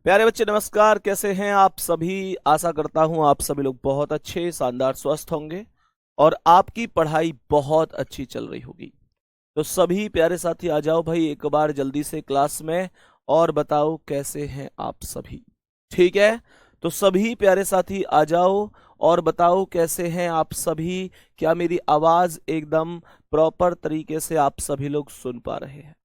प्यारे बच्चे नमस्कार। कैसे हैं आप सभी? आशा करता हूं आप सभी लोग बहुत अच्छे शानदार स्वस्थ होंगे और आपकी पढ़ाई बहुत अच्छी चल रही होगी। तो सभी प्यारे साथी आ जाओ भाई एक बार जल्दी से क्लास में और बताओ कैसे हैं आप सभी। ठीक है, तो सभी प्यारे साथी आ जाओ और बताओ कैसे हैं आप सभी। क्या मेरी आवाज एकदम प्रॉपर तरीके से आप सभी लोग सुन पा रहे हैं?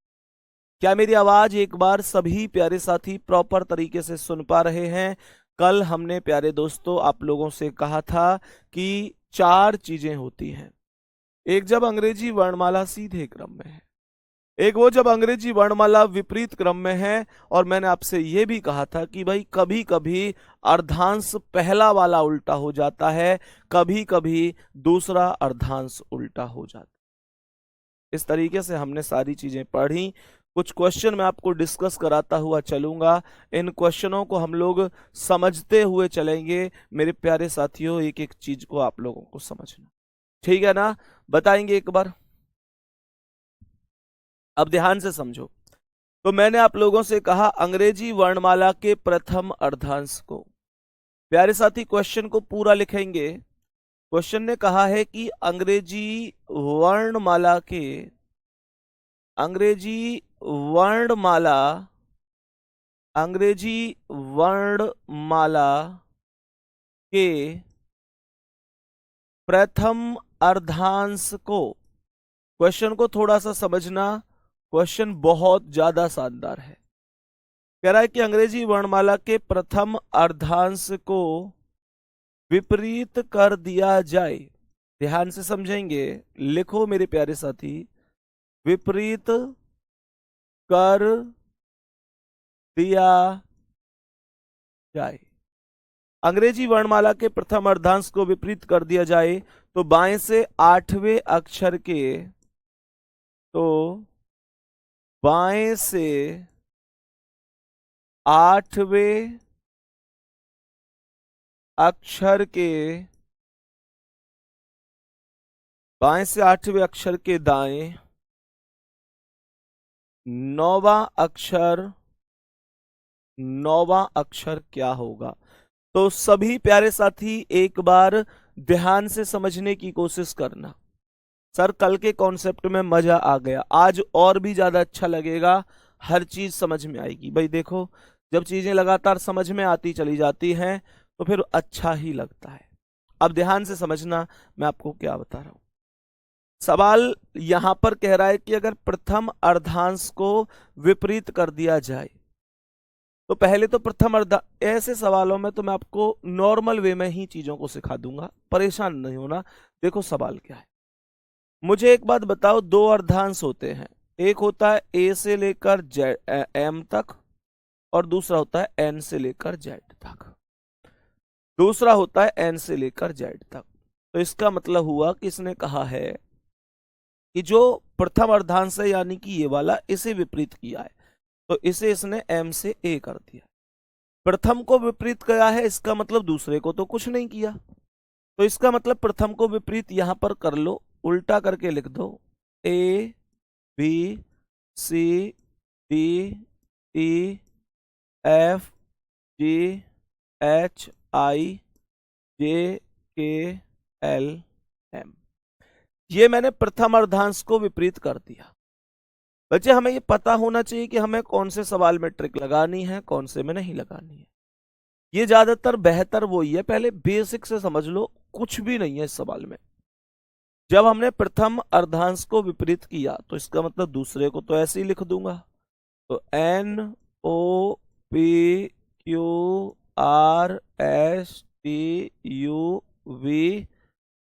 क्या मेरी आवाज एक बार सभी प्यारे साथी प्रॉपर तरीके से सुन पा रहे हैं? कल हमने प्यारे दोस्तों आप लोगों से कहा था कि चार चीजें होती हैं। एक जब अंग्रेजी वर्णमाला सीधे क्रम में है, एक वो जब अंग्रेजी वर्णमाला विपरीत क्रम में है, और मैंने आपसे यह भी कहा था कि भाई कभी कभी अर्धांश पहला वाला उल्टा हो जाता है, कभी कभी दूसरा अर्धांश उल्टा हो जाता है। इस तरीके से हमने सारी चीजें पढ़ी। कुछ क्वेश्चन मैं आपको डिस्कस कराता हुआ चलूंगा। इन क्वेश्चनों को हम लोग समझते हुए चलेंगे मेरे प्यारे साथियों। एक एक चीज को आप लोगों को समझना, ठीक है ना? बताएंगे एक बार। अब ध्यान से समझो। तो मैंने आप लोगों से कहा अंग्रेजी वर्णमाला के प्रथम अर्धांश को। प्यारे साथी क्वेश्चन को पूरा लिखेंगे। क्वेश्चन ने कहा है कि अंग्रेजी वर्णमाला अंग्रेजी वर्णमाला के प्रथम अर्धांश को। क्वेश्चन को थोड़ा सा समझना, क्वेश्चन बहुत ज्यादा शानदार है। कह रहा है कि अंग्रेजी वर्णमाला के प्रथम अर्धांश को विपरीत कर दिया जाए। ध्यान से समझेंगे, लिखो मेरे प्यारे साथी। विपरीत कर दिया जाए। अंग्रेजी वर्णमाला के प्रथम अर्धांश को विपरीत कर दिया जाए तो बाएं से आठवें अक्षर के तो बाएं से आठवें अक्षर के बाएं से आठवें अक्षर के दाएं नौवां अक्षर क्या होगा? तो सभी प्यारे साथी एक बार ध्यान से समझने की कोशिश करना। सर कल के कॉन्सेप्ट में मजा आ गया, आज और भी ज्यादा अच्छा लगेगा। हर चीज समझ में आएगी। भाई देखो, जब चीजें लगातार समझ में आती चली जाती हैं तो फिर अच्छा ही लगता है। अब ध्यान से समझना मैं आपको क्या बता रहा हूं। सवाल यहां पर कह रहा है कि अगर प्रथम अर्धांश को विपरीत कर दिया जाए तो पहले तो प्रथम अर्धा, ऐसे सवालों में तो मैं आपको नॉर्मल वे में ही चीजों को सिखा दूंगा, परेशान नहीं होना। देखो सवाल क्या है, मुझे एक बात बताओ। दो अर्धांश होते हैं, एक होता है ए से लेकर एम तक और दूसरा होता है एन से लेकर जेड तक। दूसरा होता है एन से लेकर जेड तक। तो इसका मतलब हुआ कि इसने कहा है कि जो प्रथम अर्धांश है यानी कि ये वाला, इसे विपरीत किया है तो इसे इसने एम से ए कर दिया। प्रथम को विपरीत किया है, इसका मतलब दूसरे को तो कुछ नहीं किया। तो इसका मतलब प्रथम को विपरीत यहां पर कर लो, उल्टा करके लिख दो। A B C D E F G H I J K L M. ये मैंने प्रथम अर्धांश को विपरीत कर दिया। बच्चे हमें ये पता होना चाहिए कि हमें कौन से सवाल में ट्रिक लगानी है, कौन से में नहीं लगानी है। ये ज्यादातर बेहतर वही है, पहले बेसिक से समझ लो, कुछ भी नहीं है इस सवाल में। जब हमने प्रथम अर्धांश को विपरीत किया तो इसका मतलब दूसरे को तो ऐसे ही लिख दूंगा। तो N O P Q R S T U V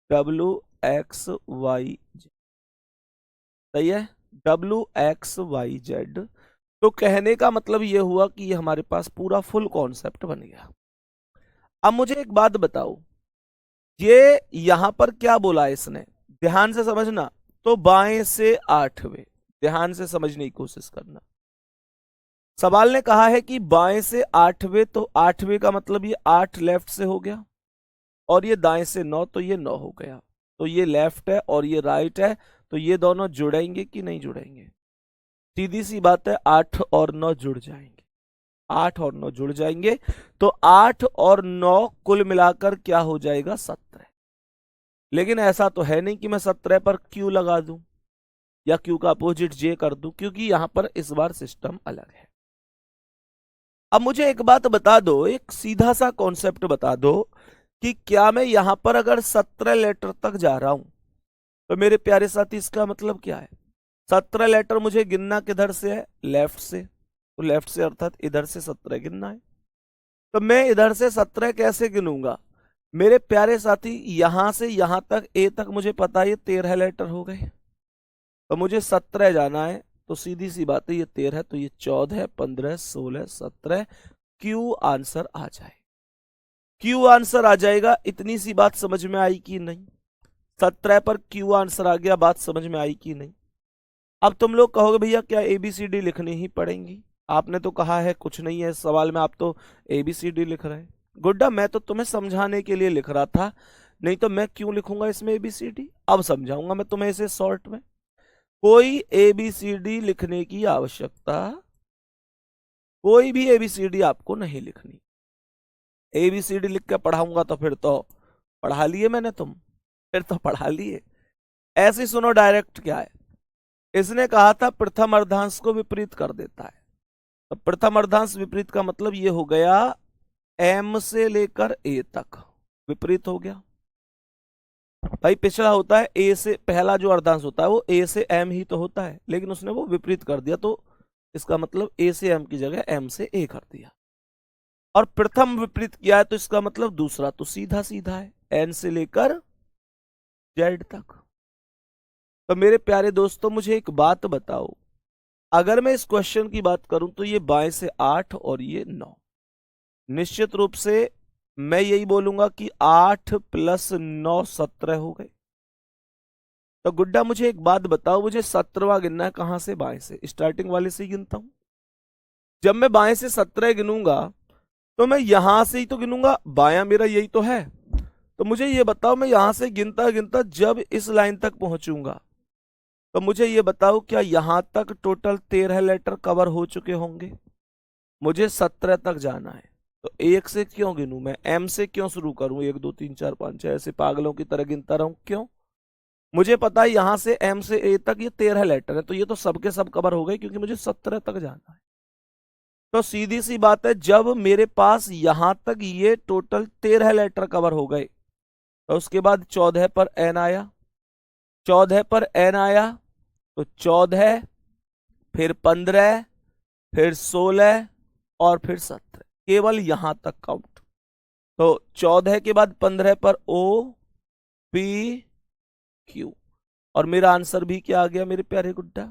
W X Y Z. सही है, डब्ल्यू एक्स वाई जेड। तो कहने का मतलब यह हुआ कि ये हमारे पास पूरा फुल कॉन्सेप्ट बन गया। अब मुझे एक बात बताओ, ये यहां पर क्या बोला है इसने? ध्यान से समझना। तो बाएं से आठवें, ध्यान से समझने की कोशिश करना। सवाल ने कहा है कि बाएं से आठवें, तो आठवें का मतलब ये 8 लेफ्ट से हो गया, और ये दाएं से 9, तो ये 9 हो गया। तो ये लेफ्ट है और ये राइट है, तो ये दोनों जुड़ेंगे कि नहीं जुड़ेंगे? सीधी सी बात है, 8 और 9 जुड़ जाएंगे। 8 और 9 जुड़ जाएंगे तो 8 और 9 कुल मिलाकर क्या हो जाएगा? 17। लेकिन ऐसा तो है नहीं कि मैं 17 पर क्यू लगा दूं या क्यू का अपोजिट जे कर दूं, क्योंकि यहां पर इस बार सिस्टम अलग है। अब मुझे एक बात बता दो, एक सीधा सा कॉन्सेप्ट बता दो कि क्या मैं यहां पर अगर 17 लेटर तक जा रहा हूं तो मेरे प्यारे साथी इसका मतलब क्या है? 17 लेटर मुझे गिनना किधर से है? लेफ्ट से। तो लेफ्ट से अर्थात इधर से 17 गिनना है। तो मैं इधर से 17 कैसे गिनूंगा? मेरे प्यारे साथी यहां से यहां तक ए तक मुझे पता है ये 13 लेटर हो गए, तो मुझे 17 जाना है। तो सीधी सी बात है, ये 13 तो ये 14, 15, 16, 17 क्यू आंसर आ जाए। क्यू आंसर आ जाएगा। इतनी सी बात समझ में आई कि नहीं? 17 पर क्यू आंसर आ गया, बात समझ में आई कि नहीं? अब तुम लोग कहोगे भैया क्या ABCD लिखनी ही पड़ेंगी? आपने तो कहा है कुछ नहीं है इस सवाल में, आप तो ABCD लिख रहे हैं। गुड्डा मैं तो तुम्हें समझाने के लिए लिख रहा था, नहीं तो मैं क्यों लिखूंगा इसमें ABCD? अब समझाऊंगा मैं तुम्हें इसे शॉर्ट में। कोई ABCD लिखने की आवश्यकता, कोई भी ABCD आपको नहीं लिखनी। ABCD लिख के पढ़ाऊंगा तो फिर तो पढ़ा लिए मैंने, तुम फिर तो पढ़ा लिए। ऐसे ही सुनो डायरेक्ट क्या है। इसने कहा था प्रथम अर्धांश को विपरीत कर देता है। तो प्रथम अर्धांश विपरीत का मतलब ये हो गया M से लेकर A तक विपरीत हो गया। भाई पिछला होता है A से, पहला जो अर्धांश होता है वो A से M ही तो होता है, लेकिन उसने वो विपरीत कर दिया, तो इसका मतलब A से M की जगह M से A कर दिया। और प्रथम विपरीत किया है तो इसका मतलब दूसरा तो सीधा सीधा है, N से लेकर Z तक। तो मेरे प्यारे दोस्तों मुझे एक बात बताओ, अगर मैं इस क्वेश्चन की बात करूं तो ये बाएं से 8 और ये 9, निश्चित रूप से मैं यही बोलूंगा कि 8 + 9 17 हो गए। तो गुड्डा मुझे एक बात बताओ, मुझे 17वां गिनना है कहां से? बाएं से, स्टार्टिंग वाले से ही गिनता हूं। जब मैं बाएं से 17 गिनूंगा तो मैं यहां से ही तो गिनूंगा, बायां मेरा यही तो है। तो मुझे ये बताओ, मैं यहां से गिनता गिनता जब इस लाइन तक पहुंचूंगा तो मुझे ये बताओ क्या यहां तक टोटल 13 लेटर कवर हो चुके होंगे? मुझे 17 तक जाना है, तो एक से क्यों गिनूं मैं? M से क्यों शुरू करूं? 1 2 3 4 5 6 ऐसे पागलों की तरह गिनता रहूं क्यों? मुझे पता है यहां से M से A तक ये 13 लेटर है, तो ये तो सबके सब कवर हो गए क्योंकि मुझे 17 तक जाना है। तो सीधी सी बात है, जब मेरे पास यहां तक ये टोटल 13 लेटर कवर हो गए तो उसके बाद 14 पर N आया, 14 पर N आया तो 14, फिर 15, फिर 16 और फिर 17, केवल यहां तक काउंट। तो 14 के बाद 15 पर OPQ, और मेरा आंसर भी क्या आ गया मेरे प्यारे गुड्डा?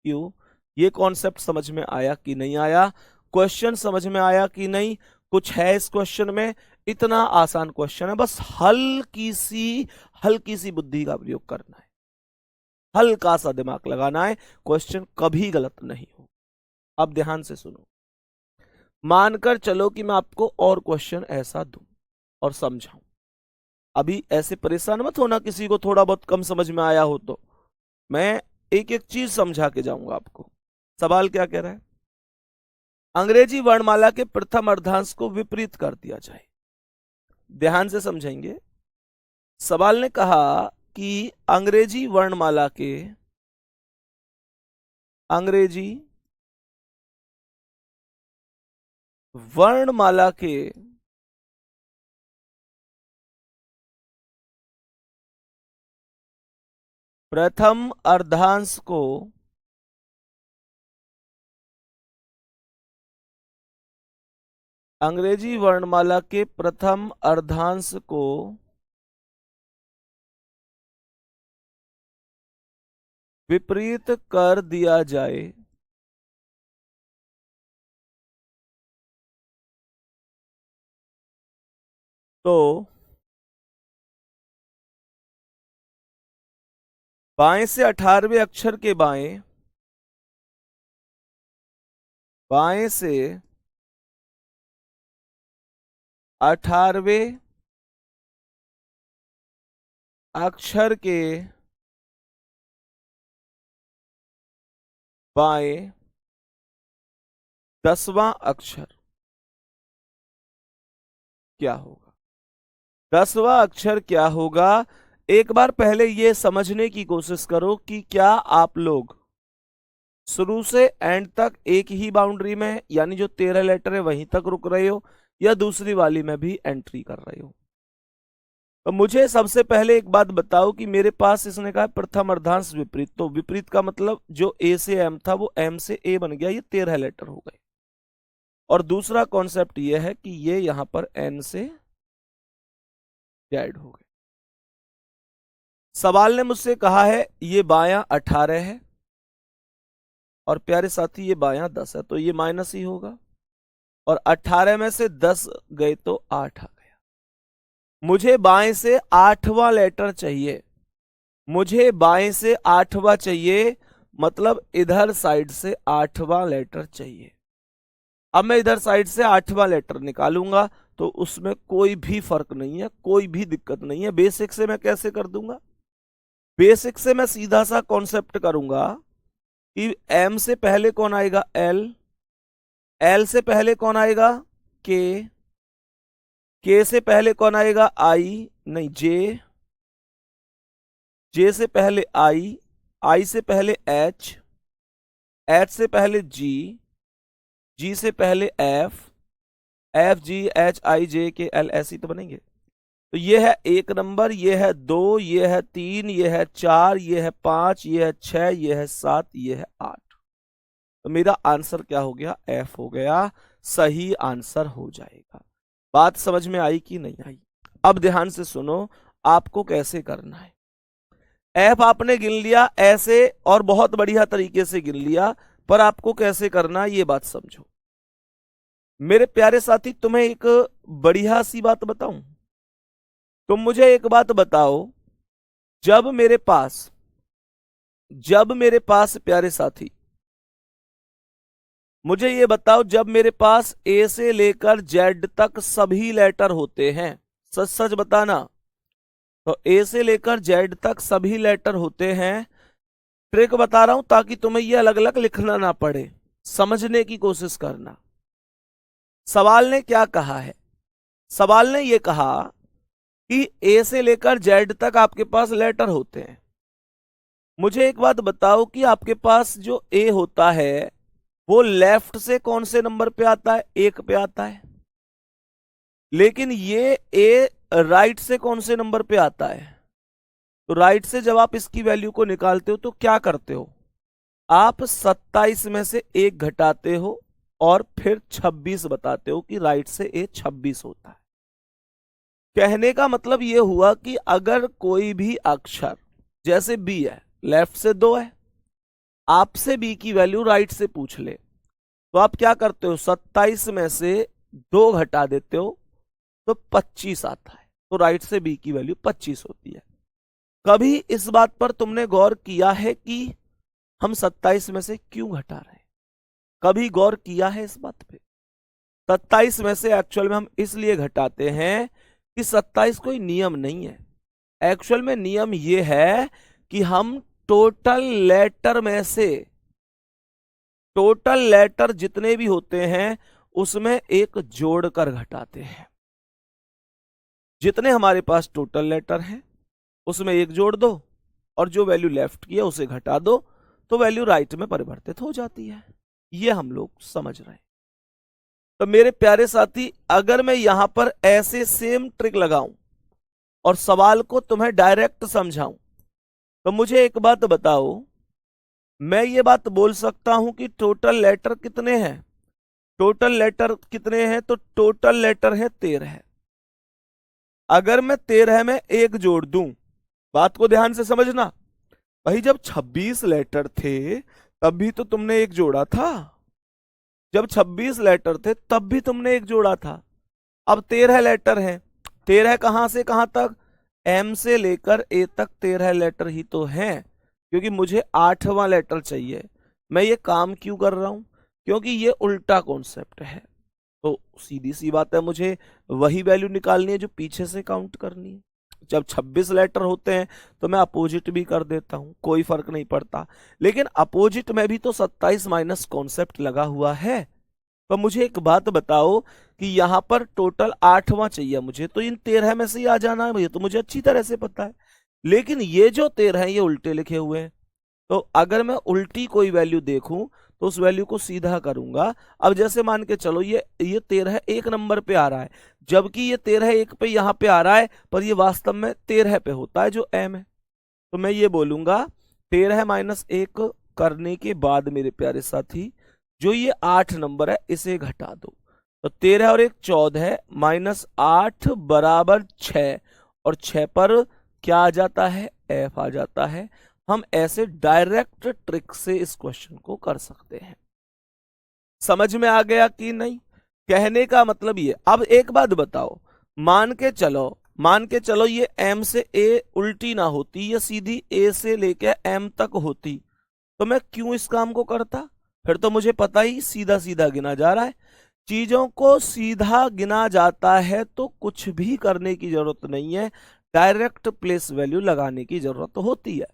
क्यू। ये कॉन्सेप्ट समझ में आया कि नहीं आया? क्वेश्चन समझ में आया कि नहीं? कुछ है इस क्वेश्चन में? इतना आसान क्वेश्चन है, बस हल्की सी बुद्धि का प्रयोग करना है, हल्का सा दिमाग लगाना है, क्वेश्चन कभी गलत नहीं हो। अब ध्यान से सुनो, मानकर चलो कि मैं आपको और क्वेश्चन ऐसा दूं और समझाऊं। अभी ऐसे परेशान मत होना किसी को थोड़ा बहुत कम समझ में आया हो तो, मैं एक एक चीज समझा के जाऊंगा आपको। सवाल क्या कह रहा है? अंग्रेजी वर्णमाला के प्रथम अर्धांश को विपरीत कर दिया जाए। ध्यान से समझेंगे। सवाल ने कहा कि अंग्रेजी वर्णमाला के प्रथम अर्धांश को अंग्रेजी वर्णमाला के प्रथम अर्धांश को विपरीत कर दिया जाए तो बाएं से 18वें अक्षर के बाएं से 18वें अक्षर के बाएं 10वां अक्षर क्या होगा? 10वां अक्षर क्या होगा? एक बार पहले ये समझने की कोशिश करो कि क्या आप लोग शुरू से एंड तक एक ही बाउंड्री में, यानी जो 13 लेटर है वहीं तक रुक रहे हो, या दूसरी वाली में भी एंट्री कर रहे हो? तो मुझे सबसे पहले एक बात बताओ कि मेरे पास इसने कहा प्रथम अर्धांश विपरीत, तो विपरीत का मतलब जो ए से एम था वो एम से ए बन गया, ये 13 लेटर हो गए। और दूसरा कॉन्सेप्ट ये है कि ये यहां पर एन से जेड हो गए। सवाल ने मुझसे कहा है ये बायां 18 है और प्यारे साथी ये बायां 10 है, तो ये माइनस ही होगा, और 18 में से 10 गए तो 8 आ गया। मुझे बाएं से 8वां लेटर चाहिए, मुझे बाएं से 8वां चाहिए, मतलब इधर साइड से 8वां लेटर चाहिए। अब मैं इधर साइड से 8वां लेटर निकालूंगा तो उसमें कोई भी फर्क नहीं है, कोई भी दिक्कत नहीं है। बेसिक से मैं कैसे कर दूंगा? बेसिक से मैं सीधा सा कॉन्सेप्ट करूंगा कि एम से पहले कौन आएगा? एल, एल से पहले कौन आएगा? के से पहले कौन आएगा? आई, नहीं जे, जे से पहले आई से पहले एच से पहले जी से पहले F G H I J K L, ऐसे ही तो बनेंगे। तो ये है 1 नंबर, ये है 2, ये है 3, ये है 4, ये है 5, ये है 6, ये है 7, ये है 8। तो मेरा आंसर क्या हो गया? एफ हो गया, सही आंसर हो जाएगा। बात समझ में आई कि नहीं आई? अब ध्यान से सुनो, आपको कैसे करना है। एफ आपने गिन लिया ऐसे और बहुत बढ़िया तरीके से गिन लिया, पर आपको कैसे करना ये बात समझो। मेरे प्यारे साथी, तुम्हें एक बढ़िया सी बात बताऊं। तुम मुझे एक बात बताओ, जब मेरे पास प्यारे साथी, मुझे ये बताओ, जब मेरे पास ए से लेकर जेड तक सभी लेटर होते हैं, सच सच बताना, तो ए से लेकर जेड तक सभी लेटर होते हैं। ट्रिक बता रहा हूं ताकि तुम्हें ये अलग अलग लिखना ना पड़े, समझने की कोशिश करना। सवाल ने क्या कहा है? सवाल ने यह कहा कि ए से लेकर जेड तक आपके पास लेटर होते हैं। मुझे एक बात बताओ कि आपके पास जो ए होता है वो लेफ्ट से कौन से नंबर पे आता है? 1 पे आता है। लेकिन ये ए राइट से कौन से नंबर पे आता है? तो राइट से जब आप इसकी वैल्यू को निकालते हो तो क्या करते हो? आप 27 में से 1 घटाते हो और फिर 26 बताते हो कि राइट से ए 26 होता है। कहने का मतलब यह हुआ कि अगर कोई भी अक्षर, जैसे बी है, लेफ्ट से 2 है, आपसे बी की वैल्यू राइट से पूछ ले, तो आप क्या करते हो? 27 में से 2 घटा देते हो तो 25 आता है, तो राइट से बी की वैल्यू 25 होती है। कभी इस बात पर तुमने गौर किया है कि हम 27 में से क्यों घटा रहे हैं? कभी गौर किया है इस बात पे? 27 में से एक्चुअल में हम इसलिए घटाते हैं कि 27 कोई नियम नहीं है। एक्चुअल में नियम यह है कि हम टोटल लेटर जितने भी होते हैं उसमें एक जोड़कर घटाते हैं। जितने हमारे पास टोटल लेटर हैं उसमें एक जोड़ दो और जो वैल्यू लेफ्ट की है उसे घटा दो, तो वैल्यू राइट में परिवर्तित हो जाती है। ये हम लोग समझ रहे हैं। तो मेरे प्यारे साथी, अगर मैं यहां पर ऐसे सेम ट्रिक लगाऊं और सवाल को तुम्हें डायरेक्ट समझाऊं, तो मुझे एक बात बताओ, मैं ये बात बोल सकता हूं कि टोटल लेटर कितने हैं? टोटल लेटर कितने हैं? तो टोटल लेटर है 13। अगर मैं 13 में 1 जोड़ दूं, बात को ध्यान से समझना भाई, जब 26 लेटर थे तब भी तो तुमने 1 जोड़ा था। जब 26 लेटर थे तब भी तुमने 1 जोड़ा था। अब 13 लेटर हैं, 13 कहां से कहां तक? एम से लेकर ए तक 13 लेटर ही तो हैं, क्योंकि मुझे 8वां लेटर चाहिए। मैं ये काम क्यों कर रहा हूं? क्योंकि ये उल्टा कॉन्सेप्ट है। तो सीधी सी बात है, मुझे वही वैल्यू निकालनी है जो पीछे से काउंट करनी है। जब 26 लेटर होते हैं तो मैं अपोजिट भी कर देता हूं, कोई फर्क नहीं पड़ता। लेकिन अपोजिट में भी तो 27 माइनस कॉन्सेप्ट लगा हुआ है, पर मुझे एक बात बताओ कि यहाँ पर टोटल 8वां चाहिए मुझे, तो इन 13 में से ही आ जाना है, ये तो मुझे अच्छी तरह से पता है। लेकिन ये जो 13 है ये उल्टे लिखे हुए हैं, तो अगर मैं उल्टी कोई वैल्यू देखूं तो उस वैल्यू को सीधा करूंगा। अब जैसे मान के चलो ये 13 एक नंबर पे आ रहा है, जबकि ये 13 एक पे यहाँ पे आ रहा है, पर ये वास्तव में 13 पे होता है जो m है। तो मैं ये बोलूंगा 13 माइनस 1 करने के बाद मेरे प्यारे साथी जो ये 8 नंबर है इसे घटा दो, तो 13 और 1 14 माइनस 8 बराबर 6, और 6 पर क्या आ जाता है, f आ जाता है। हम ऐसे डायरेक्ट ट्रिक से इस क्वेश्चन को कर सकते हैं। समझ में आ गया कि नहीं? कहने का मतलब ये। अब एक बात बताओ, मान के चलो ये m से a उल्टी ना होती, ये सीधी a से लेके m तक होती, तो मैं क्यों इस काम को करता? फिर तो मुझे पता ही सीधा सीधा गिना जा रहा है। चीजों को सीधा गिना जाता है तो कुछ भी करने की जरूरत नहीं है, डायरेक्ट प्लेस वैल्यू लगाने की जरूरत होती है।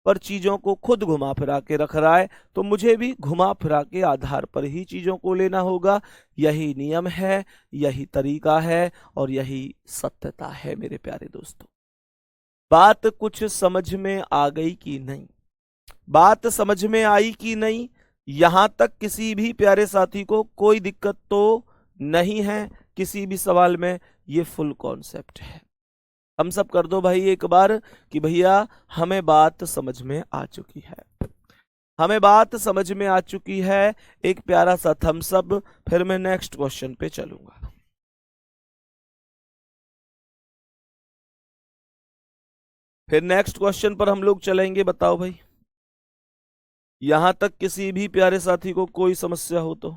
पर चीजों को खुद घुमा फिरा के रख रहा है, तो मुझे भी घुमा फिरा के आधार पर ही चीजों को लेना होगा। यही नियम है, यही तरीका है, और यही सत्यता है मेरे प्यारे दोस्तों। बात कुछ समझ में आ गई कि नहीं? बात समझ में आई कि नहीं? यहां तक किसी भी प्यारे साथी को कोई दिक्कत तो नहीं है किसी भी सवाल में? ये फुल कॉन्सेप्ट है। हम सब कर दो भाई एक बार कि भैया हमें बात समझ में आ चुकी है, हमें बात समझ में आ चुकी है। एक प्यारा सा थम्स अप, फिर मैं नेक्स्ट क्वेश्चन पे चलूंगा। फिर नेक्स्ट क्वेश्चन पर हम लोग चलेंगे। बताओ भाई, यहां तक किसी भी प्यारे साथी को कोई समस्या हो तो?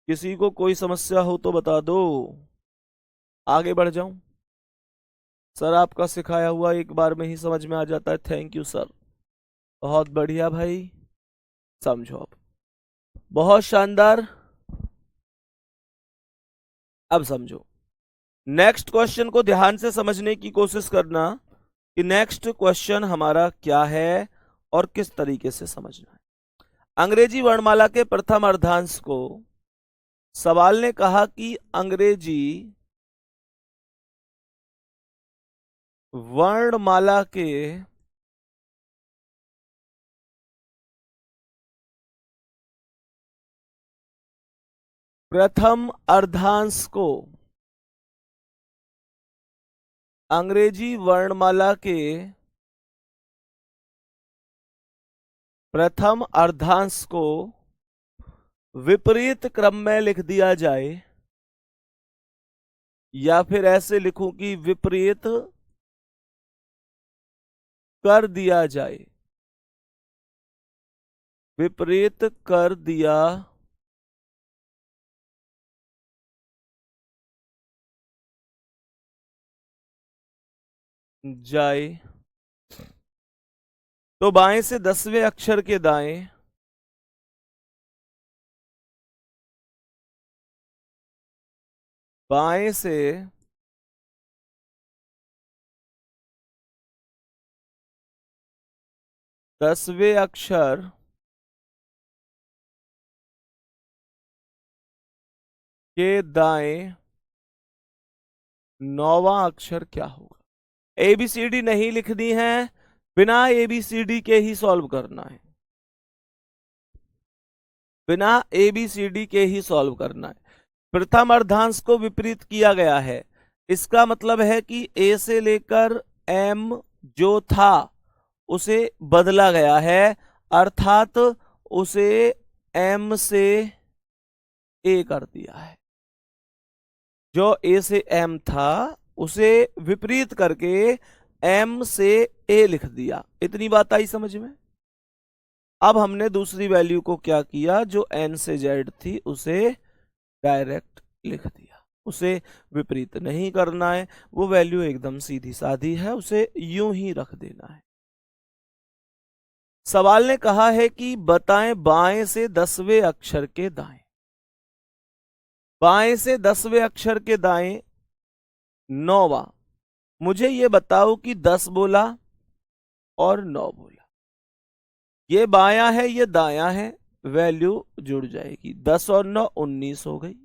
किसी को कोई समस्या हो तो बता दो, आगे बढ़ जाऊं। सर आपका सिखाया हुआ एक बार में ही समझ में आ जाता है। थैंक यू सर, बहुत बढ़िया भाई, समझो अब, बहुत शानदार। अब समझो, नेक्स्ट क्वेश्चन को ध्यान से समझने की कोशिश करना कि नेक्स्ट क्वेश्चन हमारा क्या है और किस तरीके से समझना है। अंग्रेजी वर्णमाला के प्रथम अर्धांश को सवाल ने कहा कि अंग्रेजी वर्णमाला के प्रथम अर्धांश को, अंग्रेजी वर्णमाला के प्रथम अर्धांश को विपरीत क्रम में लिख दिया जाए, या फिर ऐसे लिखूं कि विपरीत कर दिया जाए, विपरीत कर दिया जाए, तो बाएं से 10वें अक्षर के दाएं बाएं से 10वें अक्षर के दाएं 9वां अक्षर क्या होगा? एबीसीडी नहीं लिखनी है, बिना एबीसीडी के ही सॉल्व करना है, बिना एबीसीडी के ही सॉल्व करना है। प्रथम अर्धांश को विपरीत किया गया है, इसका मतलब है कि ए से लेकर एम जो था उसे बदला गया है, अर्थात उसे एम से ए कर दिया है। जो ए से एम था उसे विपरीत करके एम से ए लिख दिया। इतनी बात आई समझ में? अब हमने दूसरी वैल्यू को क्या किया, जो एन से जेड थी उसे डायरेक्ट लिख दिया, उसे विपरीत नहीं करना है। वो वैल्यू एकदम सीधी साधी है, उसे यूं ही रख देना है। सवाल ने कहा है कि बताएं बाएं से 10वें अक्षर के दाएं, बाएं से 10वें अक्षर के दाएं 9वां। मुझे ये बताओ कि 10 बोला और 9 बोला, ये बायां है ये दायां है, वैल्यू जुड़ जाएगी। 10 और 9 19 हो गई।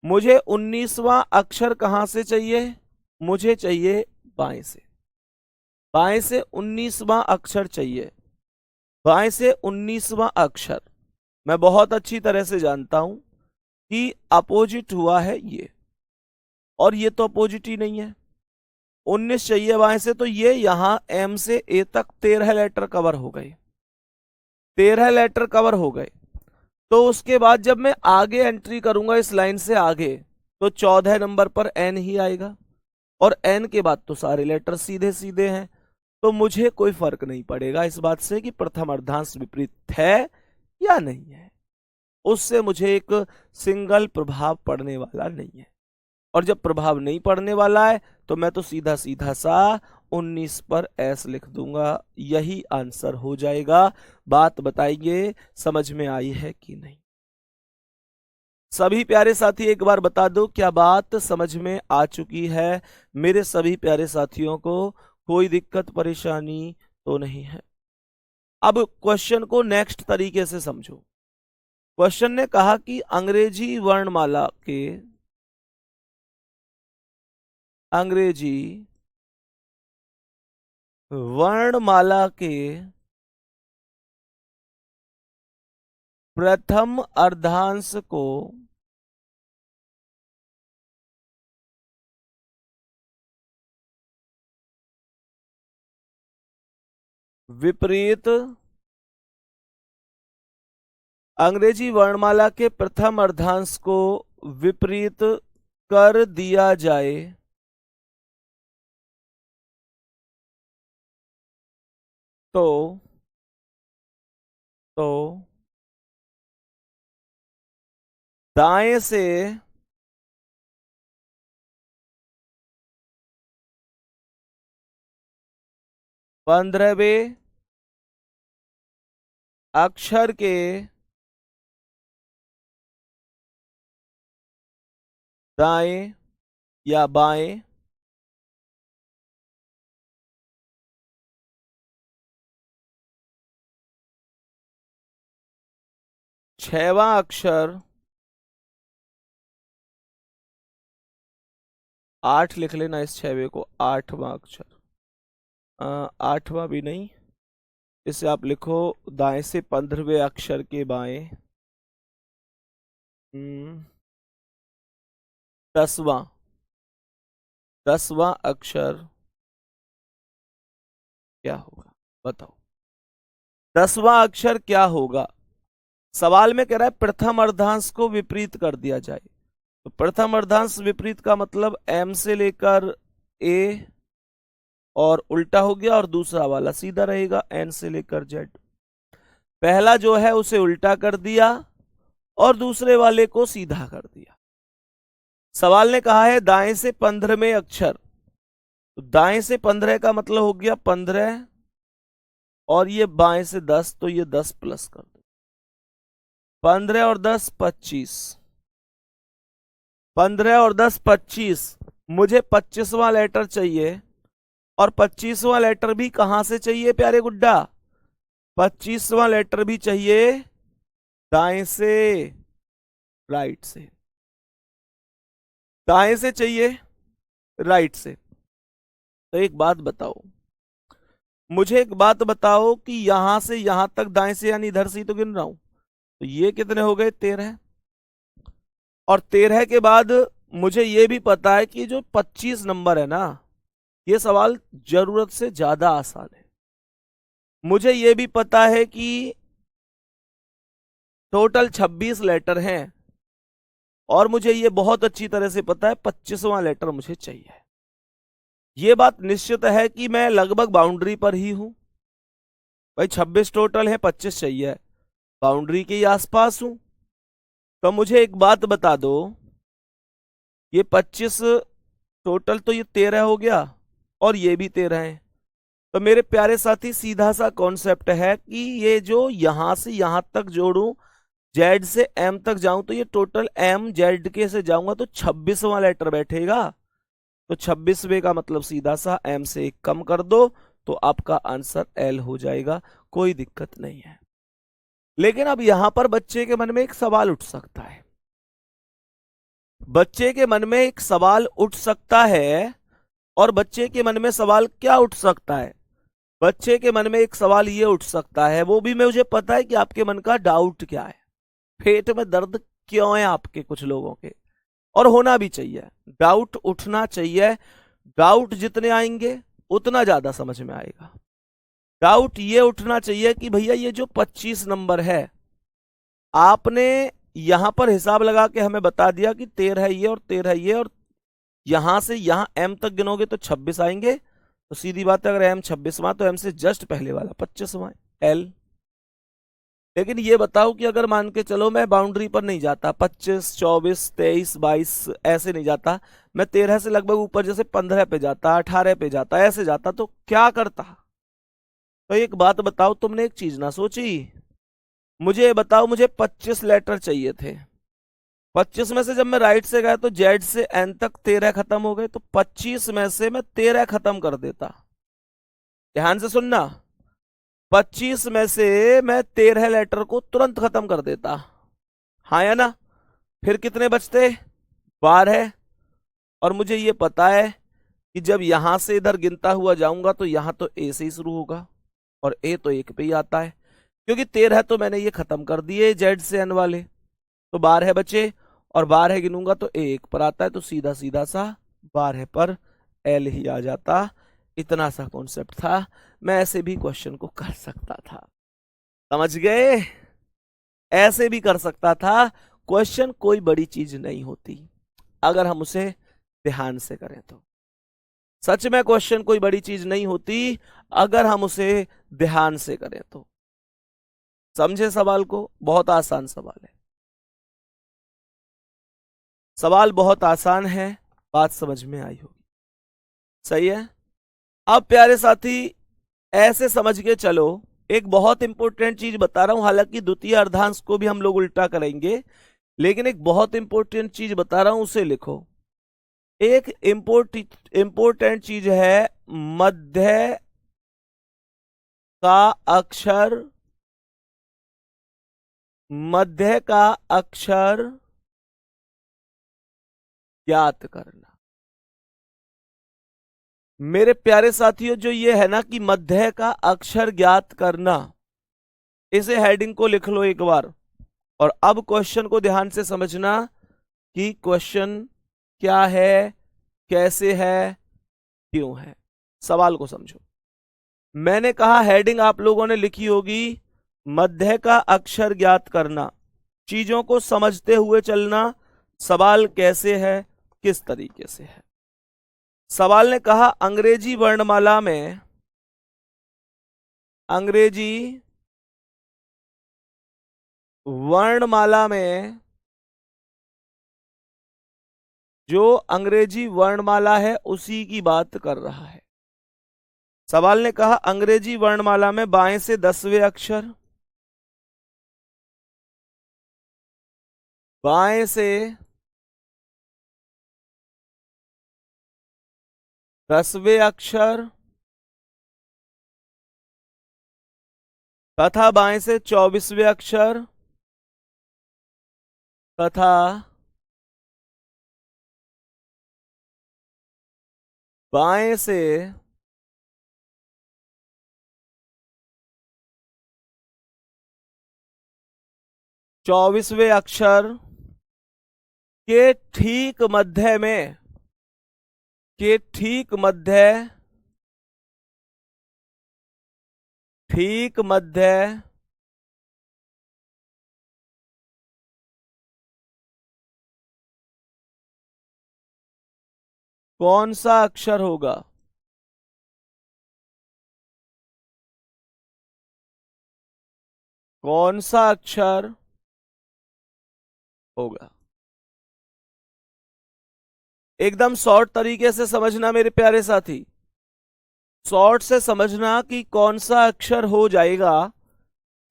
मुझे 19वां अक्षर कहां से चाहिए? मुझे चाहिए बाएं से। बाएं से 19वां अक्षर चाहिए। बाएं से 19वां अक्षर मैं बहुत अच्छी तरह से जानता हूं कि अपोजिट हुआ है ये, और ये तो अपोजिट ही नहीं है। 19 चाहिए बाएं से, तो ये यहां एम से ए तक 13 लेटर कवर हो गए। 13 लेटर कवर हो गए। तो उसके बाद जब मैं आगे एंट्री करूंगा इस लाइन से आगे, तो 14 नंबर पर एन ही आएगा, और एन के बाद तो सारे लेटर सीधे सीधे हैं। तो मुझे कोई फर्क नहीं पड़ेगा इस बात से कि प्रथम अर्धांश विपरीत है या नहीं है। उससे मुझे एक सिंगल प्रभाव पड़ने वाला नहीं है। और जब प्रभाव नहीं पड़ने वाला है तो मैं तो सीधा सीधा सा 19 पर एस लिख दूंगा। यही आंसर हो जाएगा। बात बताइए समझ में आई है कि नहीं? सभी प्यारे साथी एक बार बता दो, क्या बात समझ में आ चुकी है मेरे सभी प्यारे साथियों को? कोई दिक्कत परेशानी तो नहीं है? अब क्वेश्चन को नेक्स्ट तरीके से समझो। क्वेश्चन ने कहा कि अंग्रेजी वर्णमाला के प्रथम अर्धांश को विपरीत, अंग्रेजी वर्णमाला के प्रथम अर्धांश को विपरीत कर दिया जाए तो दाएं से 15वें अक्षर के दाएं या बाएं 6वां अक्षर 8 लिख लेना, इस 6वें को 8वां अक्षर, 8वां भी नहीं, इसे आप लिखो दाएं से 15वें अक्षर के बाएं 10वां अक्षर क्या होगा? बताओ 10वां अक्षर क्या होगा? सवाल में कह रहा है प्रथम अर्धांश को विपरीत कर दिया जाए। तो प्रथम अर्धांश विपरीत का मतलब एम से लेकर ए और उल्टा हो गया, और दूसरा वाला सीधा रहेगा एन से लेकर जेड। पहला जो है उसे उल्टा कर दिया और दूसरे वाले को सीधा कर दिया। सवाल ने कहा है दाएं से 15वें अक्षर, तो दाएं से 15 का मतलब हो गया 15, और ये बाएं से 10, तो ये 10 प्लस कर दो। 15 और 10 25, 15 और 10 25। मुझे 25वां लेटर चाहिए, और 25वां लेटर भी कहां से चाहिए प्यारे गुड्डा? 25वां लेटर भी चाहिए दाएं से, राइट से। दाएं से चाहिए राइट से। तो एक बात बताओ, मुझे एक बात बताओ कि यहां से यहां तक दाएं से, यानी इधर से ही तो गिन रहा हूं, तो ये कितने हो गए? 13। और 13 के बाद मुझे ये भी पता है कि जो 25 नंबर है ना, ये सवाल जरूरत से ज्यादा आसान है। मुझे ये भी पता है कि टोटल 26 लेटर हैं, और मुझे ये बहुत अच्छी तरह से पता है 25वां लेटर मुझे चाहिए। ये बात निश्चित है कि मैं लगभग बाउंड्री पर ही हूं। भाई 26 टोटल है, 25 चाहिए, बाउंड्री के ही आसपास हूं। तो मुझे एक बात बता दो, ये 25 टोटल, तो ये 13 हो गया, और ये भी 13 है। तो मेरे प्यारे साथी सीधा सा कॉन्सेप्ट है कि ये जो यहां से यहां तक जोड़ूं, जेड से एम तक जाऊं, तो ये टोटल एम जेड के से जाऊंगा तो 26वां लेटर बैठेगा। तो 26वें का मतलब सीधा सा एम से एक कम कर दो, तो आपका आंसर एल हो जाएगा। कोई दिक्कत नहीं है। लेकिन अब यहां पर बच्चे के मन में एक सवाल उठ सकता है, बच्चे के मन में एक सवाल उठ सकता है। और बच्चे के मन में सवाल क्या उठ सकता है? बच्चे के मन में एक सवाल ये उठ सकता है, वो भी मुझे पता है कि आपके मन का डाउट क्या है, पेट में दर्द क्यों है आपके कुछ लोगों के, और होना भी चाहिए, डाउट उठना चाहिए। डाउट जितने आएंगे उतना ज्यादा समझ में आएगा। डाउट ये उठना चाहिए कि भैया ये जो 25 नंबर है, आपने यहां पर हिसाब लगा के हमें बता दिया कि 13 है ये और 13 है ये, और यहां से यहां एम तक गिनोगे तो 26 आएंगे। तो सीधी बात है, अगर एम 26वां तो एम से जस्ट पहले वाला 25वां एल। लेकिन ये बताओ कि अगर मान के चलो मैं बाउंड्री पर नहीं जाता, 25, 24, 23, 22 ऐसे नहीं जाता, मैं 13 से लगभग ऊपर जैसे 15 पे जाता, 18 पे जाता, ऐसे जाता, तो क्या करता? तो एक बात बताओ, तुमने एक चीज ना सोची? मुझे ये बताओ, मुझे 25 लेटर चाहिए थे, 25 में से जब मैं राइट से गया तो जेड से एन तक 13 खत्म हो गए, तो 25 में से मैं 13 खत्म कर देता। ध्यान से सुनना, 25 में से मैं 13 लेटर को तुरंत खत्म कर देता, हाँ या ना? फिर कितने बचते? 12। और मुझे ये पता है कि जब यहां से इधर गिनता हुआ जाऊंगा तो यहां तो ए से ही शुरू होगा, और ए तो 1 पे ही आता है, क्योंकि 13 तो मैंने ये खत्म कर दिए जेड से एन वाले। तो 12 बचे, और 12 गिनूंगा तो ए 1 पर आता है, तो सीधा सीधा सा 12 पर एल ही आ जाता। इतना सा कॉन्सेप्ट था, मैं ऐसे भी क्वेश्चन को कर सकता था। समझ गए? ऐसे भी कर सकता था। क्वेश्चन कोई बड़ी चीज नहीं होती अगर हम उसे ध्यान से करें तो। सच में क्वेश्चन कोई बड़ी चीज नहीं होती अगर हम उसे ध्यान से करें तो। समझे सवाल को? बहुत आसान सवाल है, सवाल बहुत आसान है, बात समझ में आई होगी। सही है। अब प्यारे साथी ऐसे समझ के चलो, एक बहुत इंपॉर्टेंट चीज बता रहा हूं, हालांकि द्वितीय अर्धांश को भी हम लोग उल्टा करेंगे, लेकिन एक बहुत इंपॉर्टेंट चीज बता रहा हूं, उसे लिखो। एक इंपॉर्टेंट चीज है, मध्य का अक्षर, मध्य का अक्षर ज्ञात करना। मेरे प्यारे साथियों, जो ये है ना कि मध्य का अक्षर ज्ञात करना, इसे हेडिंग को लिख लो एक बार। और अब क्वेश्चन को ध्यान से समझना कि क्वेश्चन क्या है, कैसे है, क्यों है। सवाल को समझो। मैंने कहा हेडिंग आप लोगों ने लिखी होगी, मध्य का अक्षर ज्ञात करना, चीजों को समझते हुए चलना। सवाल कैसे है, किस तरीके से है? सवाल ने कहा अंग्रेजी वर्णमाला में, अंग्रेजी वर्णमाला में जो अंग्रेजी वर्णमाला है उसी की बात कर रहा है। सवाल ने कहा अंग्रेजी वर्णमाला में बाएं से 10वें अक्षर, बाएं से 10वें अक्षर तथा बाएं से 24वें अक्षर तथा बाएं से 24वें अक्षर के ठीक मध्य में, के ठीक मध्य, ठीक मध्य कौन सा अक्षर होगा? कौन सा अक्षर होगा? एकदम शॉर्ट तरीके से समझना मेरे प्यारे साथी, शॉर्ट से समझना कि कौन सा अक्षर हो जाएगा,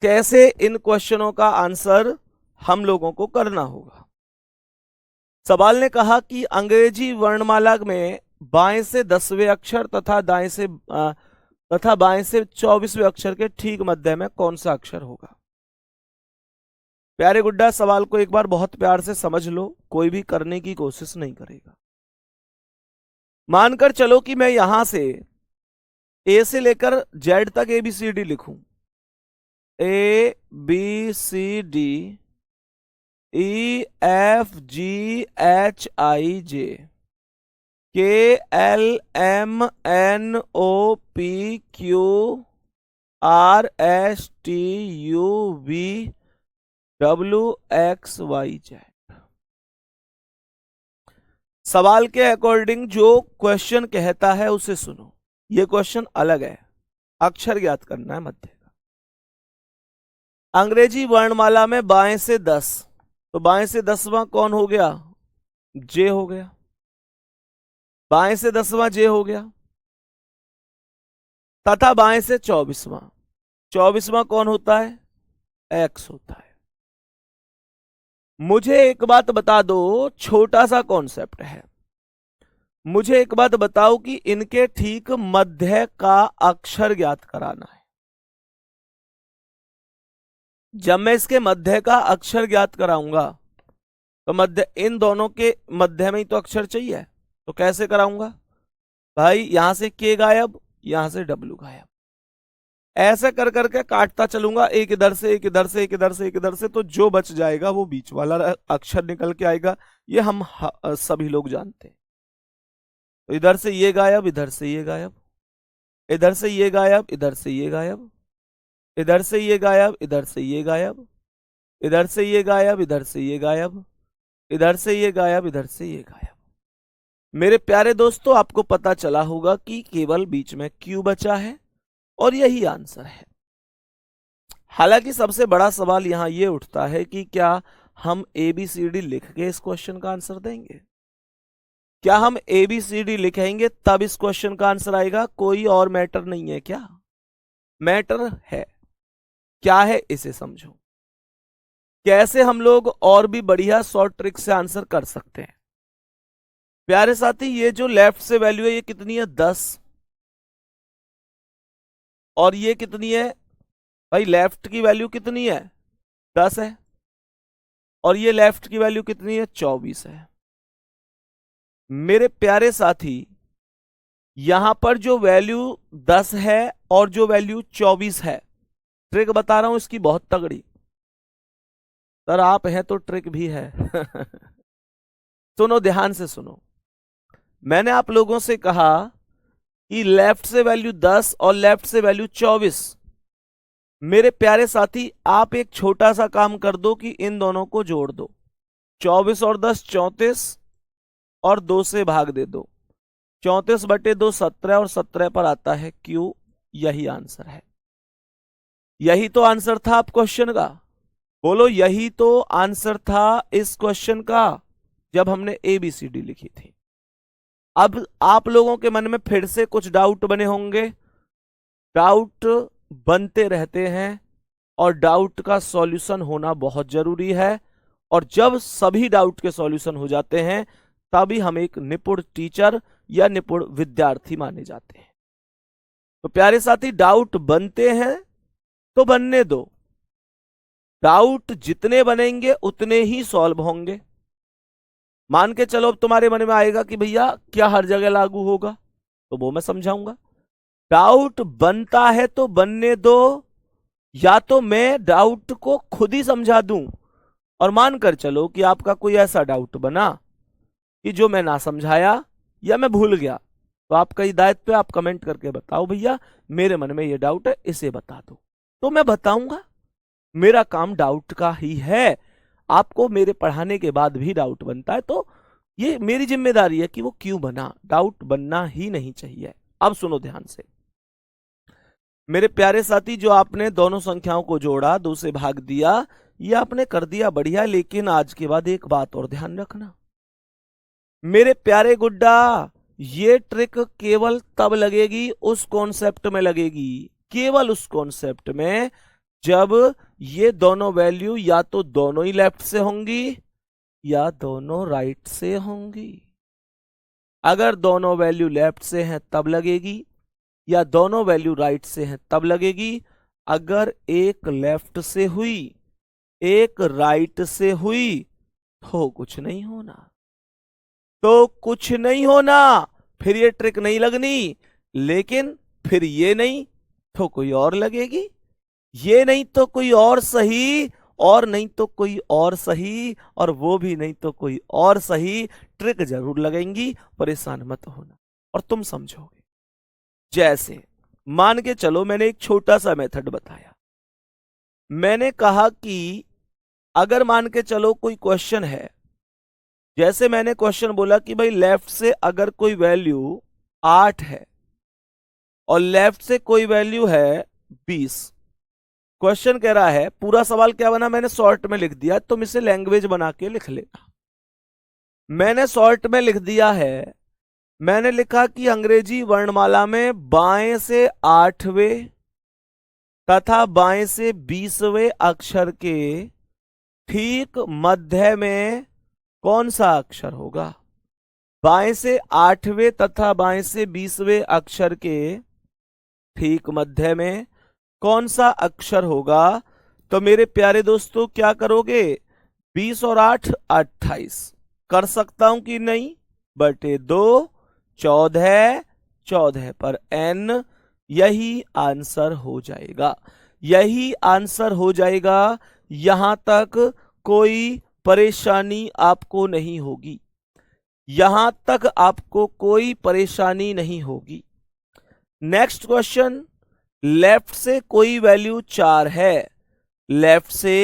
कैसे इन क्वेश्चनों का आंसर हम लोगों को करना होगा। सवाल ने कहा कि अंग्रेजी वर्णमाला में बाएं से 10वें अक्षर तथा दाएं से तथा बाएं से 24वें अक्षर के ठीक मध्य में कौन सा अक्षर होगा। प्यारे गुड्डा, सवाल को एक बार बहुत प्यार से समझ लो, कोई भी करने की कोशिश नहीं करेगा। मानकर चलो कि मैं यहां से ए से लेकर जेड तक ABCD लिखूं, ABCD EFGHIJ KLMNOPQRSTUVWXYZ। सवाल के अकॉर्डिंग जो क्वेश्चन कहता है उसे सुनो। यह क्वेश्चन अलग है, अक्षर ज्ञात करना है मध्य का। अंग्रेजी वर्णमाला में बाएं से 10, तो बाएं से 10वां कौन हो गया? जे हो गया। बाएं से 10वां जे हो गया, तथा बाएं से 24वां, 24वां कौन होता है? एक्स होता है। मुझे एक बात बता दो, छोटा सा कॉन्सेप्ट है, मुझे एक बात बताओ कि इनके ठीक मध्य का अक्षर ज्ञात कराना है। जब मैं इसके मध्य का अक्षर ज्ञात कराऊंगा तो मध्य, इन दोनों के मध्य में ही तो अक्षर चाहिए, तो कैसे कराऊंगा भाई? यहां से के गायब, यहां से डब्ल्यू गायब, ऐसे कर करके काटता चलूंगा, एक इधर से एक इधर से एक इधर से एक इधर से, तो जो बच जाएगा वो बीच वाला अक्षर निकल के आएगा। ये हम सभी लोग जानते हैं। तो इधर से ये गायब, इधर से ये गायब, इधर से ये गायब, इधर से ये गायब, इधर से ये गायब, इधर से ये गायब, इधर से ये गायब, इधर से ये गायब, इधर से ये गायब, इधर से ये गायब। मेरे प्यारे दोस्तों, आपको पता चला होगा कि केवल बीच में क्यू बचा है और यही आंसर है। हालांकि सबसे बड़ा सवाल यहां यह उठता है कि क्या हम ABCD लिख के इस क्वेश्चन का आंसर देंगे? क्या हम ABCD लिखेंगे तब इस क्वेश्चन का आंसर आएगा? कोई और मैटर नहीं है क्या? मैटर है। क्या है इसे समझो। कैसे हम लोग और भी बढ़िया शॉर्ट ट्रिक से आंसर कर सकते हैं। प्यारे साथी, ये जो लेफ्ट से वैल्यू है ये कितनी है? 10। और ये कितनी है भाई? लेफ्ट की वैल्यू कितनी है? 10 है। और ये लेफ्ट की वैल्यू कितनी है? 24 है। मेरे प्यारे साथी, यहां पर जो वैल्यू 10 है और जो वैल्यू 24 है, ट्रिक बता रहा हूं इसकी बहुत तगड़ी। सर आप हैं तो ट्रिक भी है। सुनो, ध्यान से सुनो। मैंने आप लोगों से कहा कि लेफ्ट से वैल्यू 10 और लेफ्ट से वैल्यू 24। मेरे प्यारे साथी, आप एक छोटा सा काम कर दो कि इन दोनों को जोड़ दो। 24 और 10 34, और 2 से भाग दे दो। 34/2 17, और 17 पर आता है क्यू। यही आंसर है। यही तो आंसर था आप क्वेश्चन का। बोलो, यही तो आंसर था इस क्वेश्चन का जब हमने ABCD लिखी थी। अब आप लोगों के मन में फिर से कुछ डाउट बने होंगे। डाउट बनते रहते हैं और डाउट का सॉल्यूशन होना बहुत जरूरी है। और जब सभी डाउट के सॉल्यूशन हो जाते हैं तभी हम एक निपुण टीचर या निपुण विद्यार्थी माने जाते हैं। तो प्यारे साथी, डाउट बनते हैं तो बनने दो। डाउट जितने बनेंगे उतने ही सॉल्व होंगे। मान के चलो अब तुम्हारे मन में आएगा कि भैया क्या हर जगह लागू होगा, तो वो मैं समझाऊंगा। डाउट बनता है तो बनने दो, या तो मैं डाउट को खुद ही समझा दूं। और मानकर चलो कि आपका कोई ऐसा डाउट बना कि जो मैं ना समझाया या मैं भूल गया, तो आपका हिदायत पे आप कमेंट करके बताओ, भैया मेरे मन में ये डाउट है, इसे बता दो, तो मैं बताऊंगा। मेरा काम डाउट का ही है। आपको मेरे पढ़ाने के बाद भी डाउट बनता है तो ये मेरी जिम्मेदारी है कि वो क्यों बना। डाउट बनना ही नहीं चाहिए। अब सुनो ध्यान से मेरे प्यारे साथी, जो आपने दोनों संख्याओं को जोड़ा, 2 से भाग दिया, ये आपने कर दिया बढ़िया। लेकिन आज के बाद एक बात और ध्यान रखना मेरे प्यारे गुड्डा, ये ट्रिक केवल तब लगेगी, उस कॉन्सेप्ट में लगेगी, केवल उस कॉन्सेप्ट में जब ये दोनों वैल्यू या तो दोनों ही लेफ्ट से होंगी या दोनों राइट से होंगी। अगर दोनों वैल्यू लेफ्ट से हैं तब लगेगी, या दोनों वैल्यू राइट से हैं तब लगेगी। अगर एक लेफ्ट से हुई एक राइट से हुई तो कुछ नहीं होना, तो कुछ नहीं होना, फिर ये ट्रिक नहीं लगनी। लेकिन फिर ये नहीं तो कोई और लगेगी, ये नहीं तो कोई और सही, और नहीं तो कोई और सही, और वो भी नहीं तो कोई और सही। ट्रिक जरूर लगेंगी, परेशान मत होना और तुम समझोगे। जैसे मान के चलो मैंने एक छोटा सा मेथड बताया। मैंने कहा कि अगर मान के चलो कोई क्वेश्चन है, जैसे मैंने क्वेश्चन बोला कि भाई लेफ्ट से अगर कोई वैल्यू 8 है और लेफ्ट से कोई वैल्यू है 20। क्वेश्चन कह रहा है, पूरा सवाल क्या बना मैंने शॉर्ट में लिख दिया, तुम इसे लैंग्वेज बना के लिख लेना। मैंने शॉर्ट में लिख दिया है, मैंने लिखा कि अंग्रेजी वर्णमाला में बाएं से 8वें तथा बाएं से 20वें अक्षर के ठीक मध्य में कौन सा अक्षर होगा। बाएं से 8वें तथा बाएं से 20वें अक्षर के ठीक मध्य में कौन सा अक्षर होगा। तो मेरे प्यारे दोस्तों क्या करोगे, 20 और 8 28 कर सकता हूं कि नहीं, बटे 2 14, 14 पर n, यही आंसर हो जाएगा, यही आंसर हो जाएगा। यहां तक कोई परेशानी आपको नहीं होगी, यहां तक आपको कोई परेशानी नहीं होगी। नेक्स्ट क्वेश्चन, लेफ्ट से कोई वैल्यू 4 है, लेफ्ट से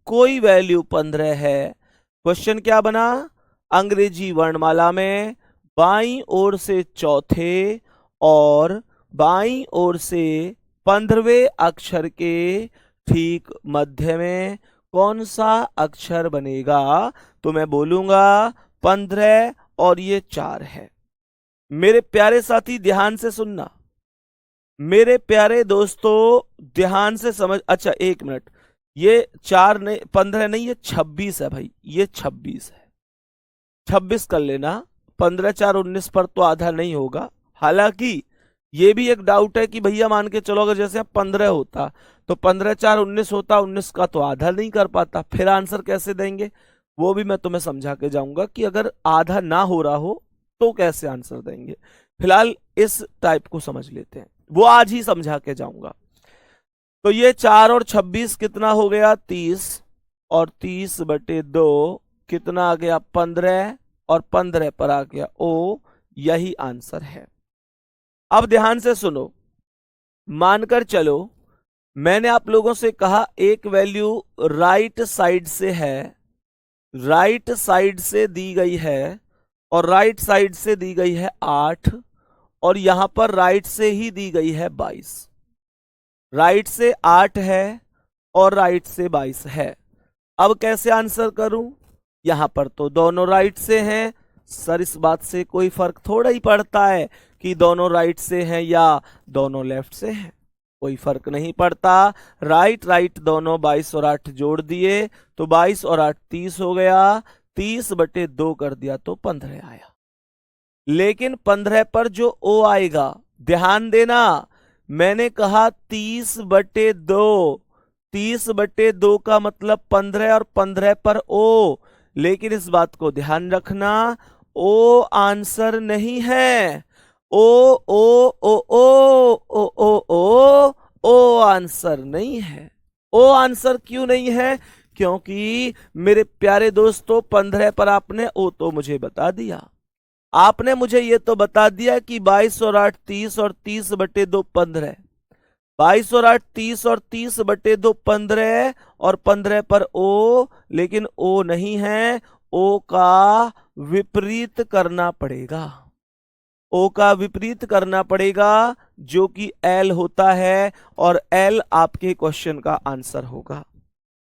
कोई वैल्यू 15 है। क्वेश्चन क्या बना, अंग्रेजी वर्णमाला में बाईं ओर से चौथे और बाईं ओर से 15वें अक्षर के ठीक मध्य में कौन सा अक्षर बनेगा। तो मैं बोलूंगा 15 और ये 4 है। मेरे प्यारे साथी ध्यान से सुनना, मेरे प्यारे दोस्तों ध्यान से समझ। अच्छा एक मिनट, ये 4 नहीं 15 नहीं, ये 26 है भाई, ये 26 है, 26 कर लेना। 15 4 19 पर तो आधा नहीं होगा। हालांकि ये भी एक डाउट है कि भैया मान के चलो अगर जैसे 15 होता तो 15 4 19 होता, 19 का तो आधा नहीं कर पाता, फिर आंसर कैसे देंगे वो भी मैं तुम्हें समझा के जाऊंगा कि अगर आधा ना हो रहा हो तो कैसे आंसर देंगे। फिलहाल इस टाइप को समझ लेते हैं, वो आज ही समझा के जाऊंगा। तो ये 4 और 26 कितना हो गया 30, और 30 बटे 2 कितना आ गया 15, और 15 पर आ गया ओ, यही आंसर है। अब ध्यान से सुनो, मानकर चलो मैंने आप लोगों से कहा एक वैल्यू राइट साइड से है, राइट साइड से दी गई है, और राइट साइड से दी गई है 8, और यहां पर राइट से ही दी गई है 22। राइट से 8 है और राइट से 22 है। अब कैसे आंसर करूं, यहां पर तो दोनों राइट से हैं। सर इस बात से कोई फर्क थोड़ा ही पड़ता है कि दोनों राइट से हैं या दोनों लेफ्ट से हैं, कोई फर्क नहीं पड़ता। राइट राइट दोनों 22 और 8 जोड़ दिए तो 22 और 8 30 हो गया, 30 बटे 2 कर दिया तो 15 आया। लेकिन 15 पर जो ओ आएगा, ध्यान देना, मैंने कहा 30 बटे 2, 30 बटे 2 का मतलब 15 और 15 पर ओ। लेकिन इस बात को ध्यान रखना, ओ आंसर नहीं है। ओ ओ ओ ओ ओ ओ ओ ओ आंसर नहीं है। ओ आंसर क्यों नहीं है, क्योंकि मेरे प्यारे दोस्तों 15 पर आपने ओ तो मुझे बता दिया, आपने मुझे ये तो बता दिया कि 22 और 8 30 और 30 बटे 2 15, 22 और 8 30 और 30 बटे 2 15, और 15 पर ओ, लेकिन ओ नहीं है। ओ का विपरीत करना पड़ेगा, ओ का विपरीत करना पड़ेगा जो कि एल होता है, और एल आपके क्वेश्चन का आंसर होगा।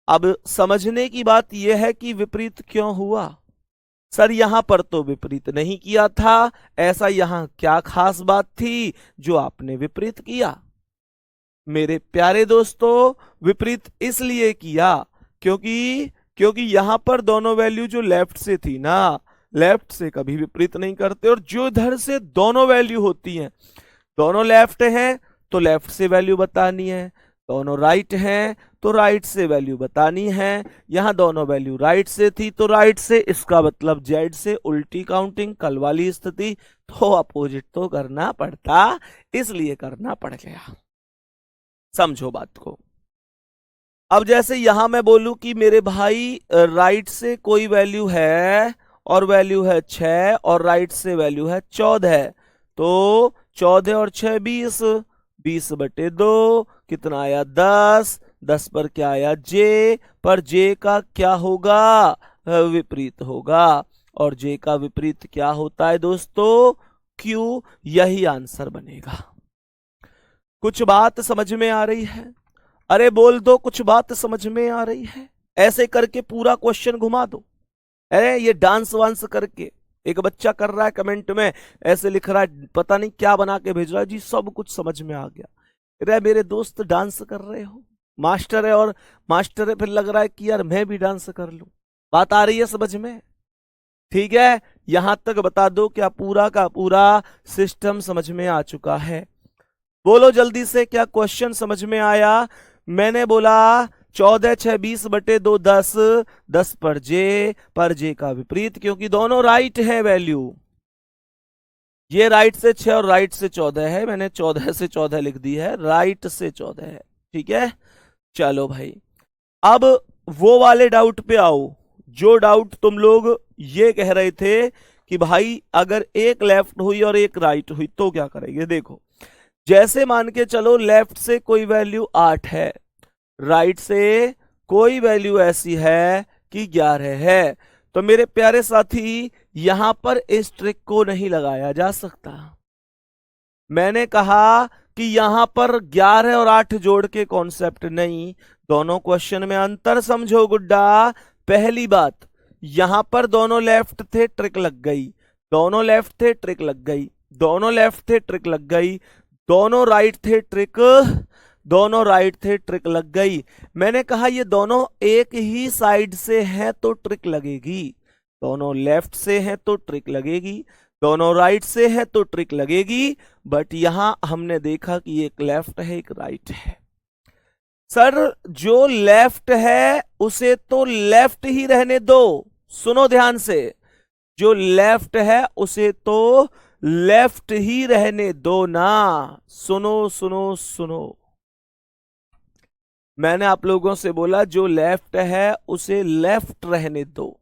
अब समझने की बात यह है कि विपरीत क्यों हुआ। सर यहां पर तो विपरीत नहीं किया था, ऐसा यहां क्या खास बात थी जो आपने विपरीत किया। मेरे प्यारे दोस्तों विपरीत इसलिए किया क्योंकि यहां पर दोनों वैल्यू जो लेफ्ट से थी ना, लेफ्ट से कभी विपरीत नहीं करते, और जो इधर से दोनों वैल्यू होती हैं, दोनों लेफ्ट हैं तो लेफ्ट से वैल्यू बतानी है, दोनों राइट हैं तो राइट से वैल्यू बतानी है। यहां दोनों वैल्यू राइट से थी तो राइट से, इसका मतलब जेड से उल्टी काउंटिंग, कल वाली स्थिति, तो अपोजिट तो करना पड़ता, इसलिए करना पड़ गया। समझो बात को। अब जैसे यहां मैं बोलूं कि मेरे भाई राइट से कोई वैल्यू है और वैल्यू है 6 और राइट से वैल्यू है 14, तो 14 और 6 20, 20/2 कितना आया 10, 10 पर क्या आया जे, पर जे का क्या होगा विपरीत होगा, और जे का विपरीत क्या होता है दोस्तों क्यू, यही आंसर बनेगा। कुछ बात समझ में आ रही है? अरे बोल दो कुछ बात समझ में आ रही है? ऐसे करके पूरा क्वेश्चन घुमा दो। अरे ये डांस वांस करके एक बच्चा कर रहा है कमेंट में, ऐसे लिख रहा है पता नहीं क्या बना के भेज रहा है जी, सब कुछ समझ में आ गया। अरे मेरे दोस्त डांस कर रहे हो, मास्टर है और मास्टर है, फिर लग रहा है कि यार मैं भी डांस कर लूं। बात आ रही है समझ में? ठीक है, यहां तक बता दो क्या पूरा का पूरा सिस्टम समझ में आ चुका है? बोलो जल्दी से, क्या क्वेश्चन समझ में आया? मैंने बोला 14 6 20/2 10, 10 पर जे का विपरीत, क्योंकि दोनों राइट है वैल्यू। ये राइट से 6 और राइट से 14 है, मैंने 14 से 14 लिख दी है, राइट से 14 है। ठीक है, चलो भाई अब वो वाले डाउट पे आओ, जो डाउट तुम लोग ये कह रहे थे कि भाई अगर एक लेफ्ट हुई और एक राइट हुई तो क्या करेंगे। देखो, जैसे मान के चलो लेफ्ट से कोई वैल्यू 8 है, राइट से कोई वैल्यू ऐसी है कि 11 है, तो मेरे प्यारे साथी यहां पर इस ट्रिक को नहीं लगाया जा सकता। मैंने कहा कि यहां पर 11 और 8 जोड़ के कॉन्सेप्ट नहीं, दोनों क्वेश्चन में अंतर समझो गुड्डा। पहली बात, यहां पर दोनों लेफ्ट थे ट्रिक लग गई, दोनों लेफ्ट थे ट्रिक लग गई, दोनों लेफ्ट थे ट्रिक लग गई, दोनों राइट थे ट्रिक, दोनों राइट थे ट्रिक लग गई। मैंने कहा ये दोनों एक ही साइड से हैं तो ट्रिक लगेगी, दोनों लेफ्ट से हैं तो ट्रिक लगेगी, दोनों राइट से हैं तो ट्रिक लगेगी, बट यहां हमने देखा कि एक लेफ्ट है एक राइट है। सर जो लेफ्ट है उसे तो लेफ्ट ही रहने दो, सुनो ध्यान से, जो लेफ्ट है उसे तो लेफ्ट ही रहने दो ना। सुनो सुनो सुनो, मैंने आप लोगों से बोला जो लेफ्ट है उसे लेफ्ट रहने दो,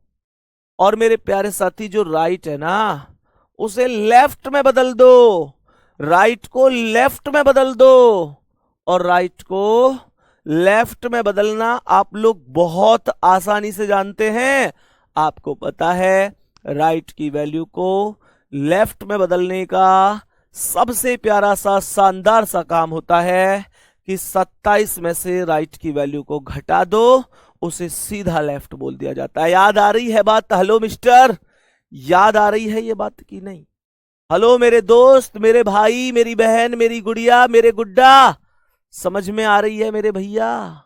और मेरे प्यारे साथी जो राइट है ना उसे लेफ्ट में बदल दो, राइट को लेफ्ट में बदल दो, और राइट को लेफ्ट में बदलना आप लोग बहुत आसानी से जानते हैं। आपको पता है राइट की वैल्यू को लेफ्ट में बदलने का सबसे प्यारा सा शानदार सा काम होता है कि 27 में से राइट की वैल्यू को घटा दो, उसे सीधा लेफ्ट बोल दिया जाता है। याद आ रही है बात? हेलो मिस्टर, याद आ रही है ये बात की नहीं? हेलो मेरे दोस्त, मेरे भाई, मेरी बहन, मेरी गुड़िया, मेरे गुड्डा, समझ में आ रही है मेरे भैया?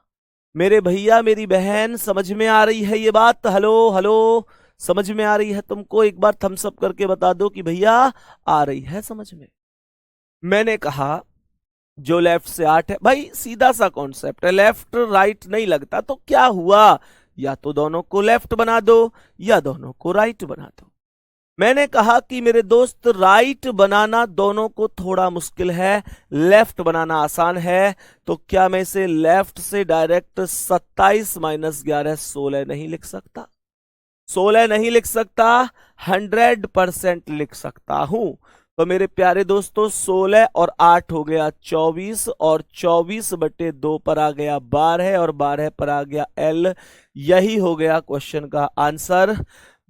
मेरे भैया मेरी बहन, समझ में आ रही है ये बात? हेलो हेलो, समझ में आ रही है तुमको? एक बार थम्स अप करके बता दो कि भैया आ रही है समझ में। मैंने कहा जो लेफ्ट से 8 है, भाई सीधा सा कॉन्सेप्ट है, लेफ्ट राइट नहीं लगता तो क्या हुआ, या तो दोनों को लेफ्ट बना दो या दोनों को राइट बना दो। मैंने कहा कि मेरे दोस्त राइट बनाना दोनों को थोड़ा मुश्किल है, लेफ्ट बनाना आसान है, तो क्या मैं इसे लेफ्ट से डायरेक्ट 27 - 11 16 नहीं लिख सकता? 16 नहीं लिख सकता, 100% लिख सकता हूं। तो मेरे प्यारे दोस्तों 16 और 8 हो गया 24, और 24/2 पर आ गया 12, और 12 पर आ गया L। यही हो गया क्वेश्चन का आंसर।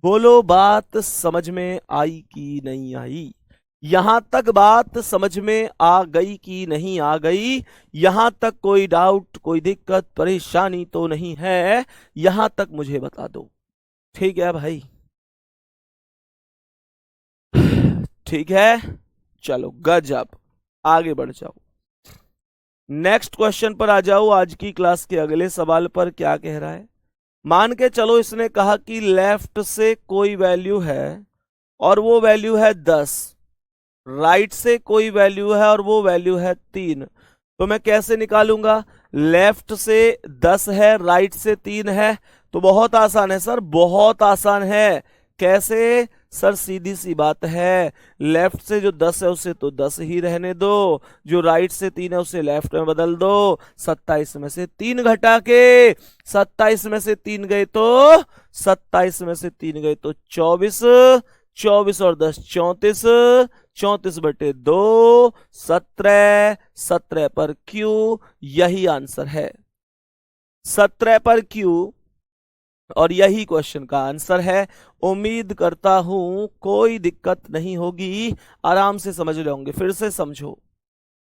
बोलो बात समझ में आई कि नहीं आई? यहां तक बात समझ में आ गई कि नहीं आ गई? यहां तक कोई डाउट, कोई दिक्कत, परेशानी तो नहीं है? यहां तक मुझे बता दो। ठीक है भाई, ठीक है, चलो गजब, आगे बढ़ जाओ, नेक्स्ट क्वेश्चन पर आ जाओ। आज की क्लास के अगले सवाल पर क्या कह रहा है? मान के चलो इसने कहा कि लेफ्ट से कोई वैल्यू है और वो वैल्यू है 10, राइट से कोई वैल्यू है और वो वैल्यू है 3, तो मैं कैसे निकालूंगा? लेफ्ट से 10 है, राइट से 3 है, तो बहुत आसान है सर, बहुत आसान है। कैसे सर? सीधी सी बात है, लेफ्ट से जो 10 है उसे तो 10 ही रहने दो, जो राइट से 3 है उसे लेफ्ट में बदल दो। 27 में से 3 घटा के, 27 में से 3 गए तो 27 में से 3 गए तो 24, 24 और 10 34, 34 बटे 2 17, 17 पर क्यू, यही आंसर है। 17 पर क्यू, और यही क्वेश्चन का आंसर है। उम्मीद करता हूं कोई दिक्कत नहीं होगी, आराम से समझ रहे होंगे। फिर से समझो,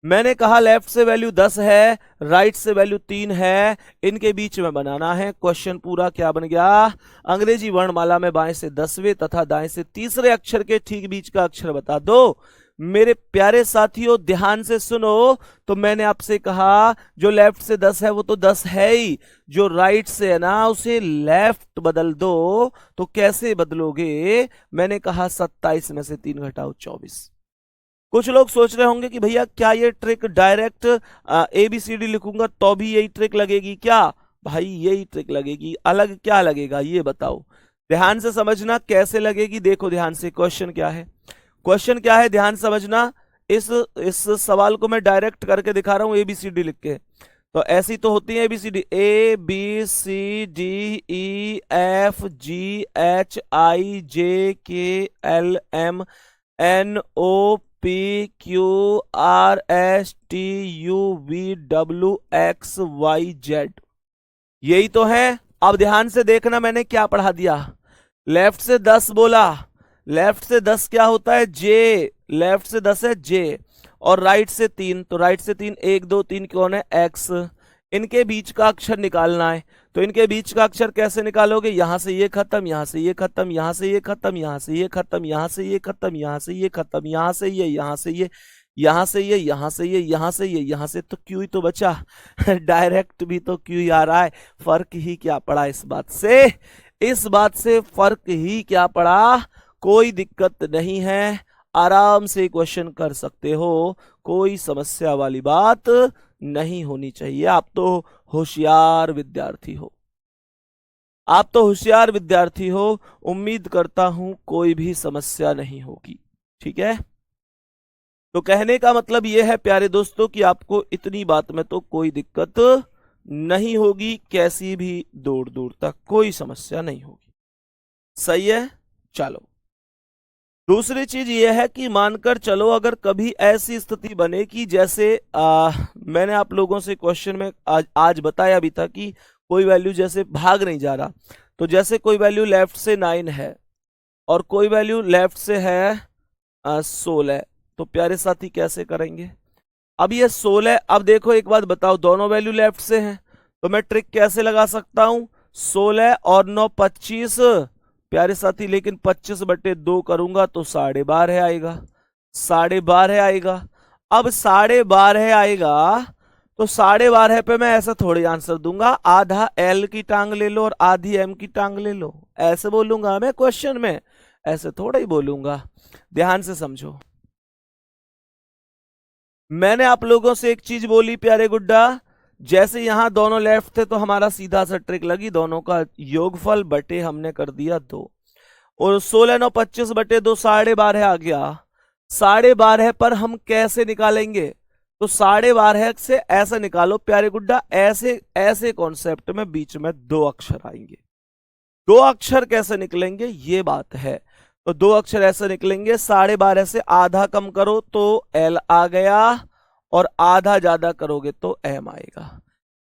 मैंने कहा लेफ्ट से वैल्यू 10 है, राइट से वैल्यू 3 है, इनके बीच में बनाना है। क्वेश्चन पूरा क्या बन गया? अंग्रेजी वर्णमाला में बाएं से 10वें तथा दाएं से तीसरे अक्षर के ठीक बीच का अक्षर बता दो। मेरे प्यारे साथियों ध्यान से सुनो, तो मैंने आपसे कहा जो लेफ्ट से 10 है वो तो 10 है ही, जो राइट से है ना उसे लेफ्ट बदल दो। तो कैसे बदलोगे? मैंने कहा 27 में से 3 घटाओ 24। कुछ लोग सोच रहे होंगे कि भैया क्या ये ट्रिक डायरेक्ट ABCD लिखूंगा तो भी यही ट्रिक लगेगी क्या? भाई यही ट्रिक लगेगी, अलग क्या लगेगा ये बताओ। ध्यान से समझना कैसे लगेगी। देखो ध्यान से, क्वेश्चन क्या है, क्वेश्चन क्या है ध्यान समझना। इस सवाल को मैं डायरेक्ट करके दिखा रहा हूं ABCD लिख के। तो ऐसी तो होती है ABCD, ABCDEFGHIJKLMNOPQRSTUVWXYZ, यही तो है। अब ध्यान से देखना मैंने क्या पढ़ा दिया। लेफ्ट से 10 बोला, लेफ्ट से 10 क्या होता है? जे। लेफ्ट से 10 है जे, और राइट से 3, तो राइट से 3 1 2 3 कौन है? एक्स। इनके बीच का अक्षर निकालना है, तो इनके बीच का अक्षर कैसे निकालोगे? यहां से ये खत्म, यहां से ये खत्म, यहां से ये खत्म, यहां से ये खत्म, यहां से ये खत्म, यहां से ये खत्म, यहां से ये, यहां से ये, यहां से ये, यहां से ये, यहां से ये, यहां से, तो क्यू ही तो बचा। डायरेक्ट भी तो क्यू ही आ रहा है। फर्क ही क्या पड़ा इस बात से? इस बात से फर्क ही क्या पड़ा? कोई दिक्कत नहीं है, आराम से क्वेश्चन कर सकते हो, कोई समस्या वाली बात नहीं होनी चाहिए। आप तो होशियार विद्यार्थी हो, आप तो होशियार विद्यार्थी हो। उम्मीद करता हूं कोई भी समस्या नहीं होगी, ठीक है। तो कहने का मतलब यह है प्यारे दोस्तों कि आपको इतनी बात में तो कोई दिक्कत नहीं होगी, कैसी भी दूर दूर तक कोई समस्या नहीं होगी। सही है। चलो, दूसरी चीज यह है कि मानकर चलो अगर कभी ऐसी स्थिति बने कि जैसे मैंने आप लोगों से क्वेश्चन में आज बताया भी था कि कोई वैल्यू जैसे भाग नहीं जा रहा, तो जैसे कोई वैल्यू लेफ्ट से 9 है और कोई वैल्यू लेफ्ट से है 16, तो प्यारे साथी कैसे करेंगे? अब ये 16, अब देखो एक बात बताओ, दोनों वैल्यू लेफ्ट से हैं, तो मैं ट्रिक कैसे लगा सकता हूं? 16 और 9 25 प्यारे साथी, लेकिन 25 बटे 2 करूंगा तो 12.5 आएगा, 12.5 आएगा। अब 12.5 आएगा तो 12.5 पे मैं ऐसा थोड़ी आंसर दूंगा, आधा एल की टांग ले लो और आधी एम की टांग ले लो, ऐसे बोलूंगा मैं क्वेश्चन में? ऐसे थोड़ा ही बोलूंगा। ध्यान से समझो, मैंने आप लोगों से एक चीज बोली प्यारे गुड्डा, जैसे यहां दोनों लेफ्ट थे तो हमारा सीधा सा ट्रिक लगी, दोनों का योगफल बटे हमने कर दिया 2, और 16 9 25 बटे 2 12.5 आ गया। 12.5 पर हम कैसे निकालेंगे? तो 12.5 से ऐसा निकालो प्यारे गुड्डा, ऐसे ऐसे कॉन्सेप्ट में बीच में 2 अक्षर आएंगे। 2 अक्षर कैसे निकलेंगे ये बात है, तो 2 अक्षर ऐसे निकलेंगे। 12.5 से आधा कम करो तो एल आ गया, और आधा ज्यादा करोगे तो एम आएगा।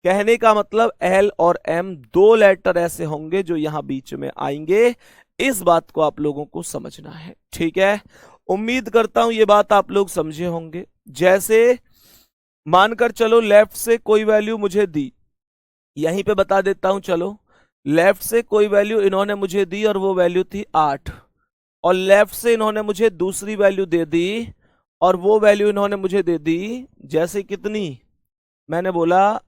कहने का मतलब एल और एम 2 लेटर ऐसे होंगे जो यहां बीच में आएंगे। इस बात को आप लोगों को समझना है, ठीक है। उम्मीद करता हूं ये बात आप लोग समझे होंगे। जैसे मानकर चलो लेफ्ट से कोई वैल्यू मुझे दी, यहीं पे बता देता हूं, चलो लेफ्ट से कोई वैल्यू इन्होंने मुझे दी और वो वैल्यू थी 8, और लेफ्ट से इन्होंने मुझे दूसरी वैल्यू दे दी और वो वैल्यू इन्होंने मुझे दे दी, जैसे कितनी? मैंने बोला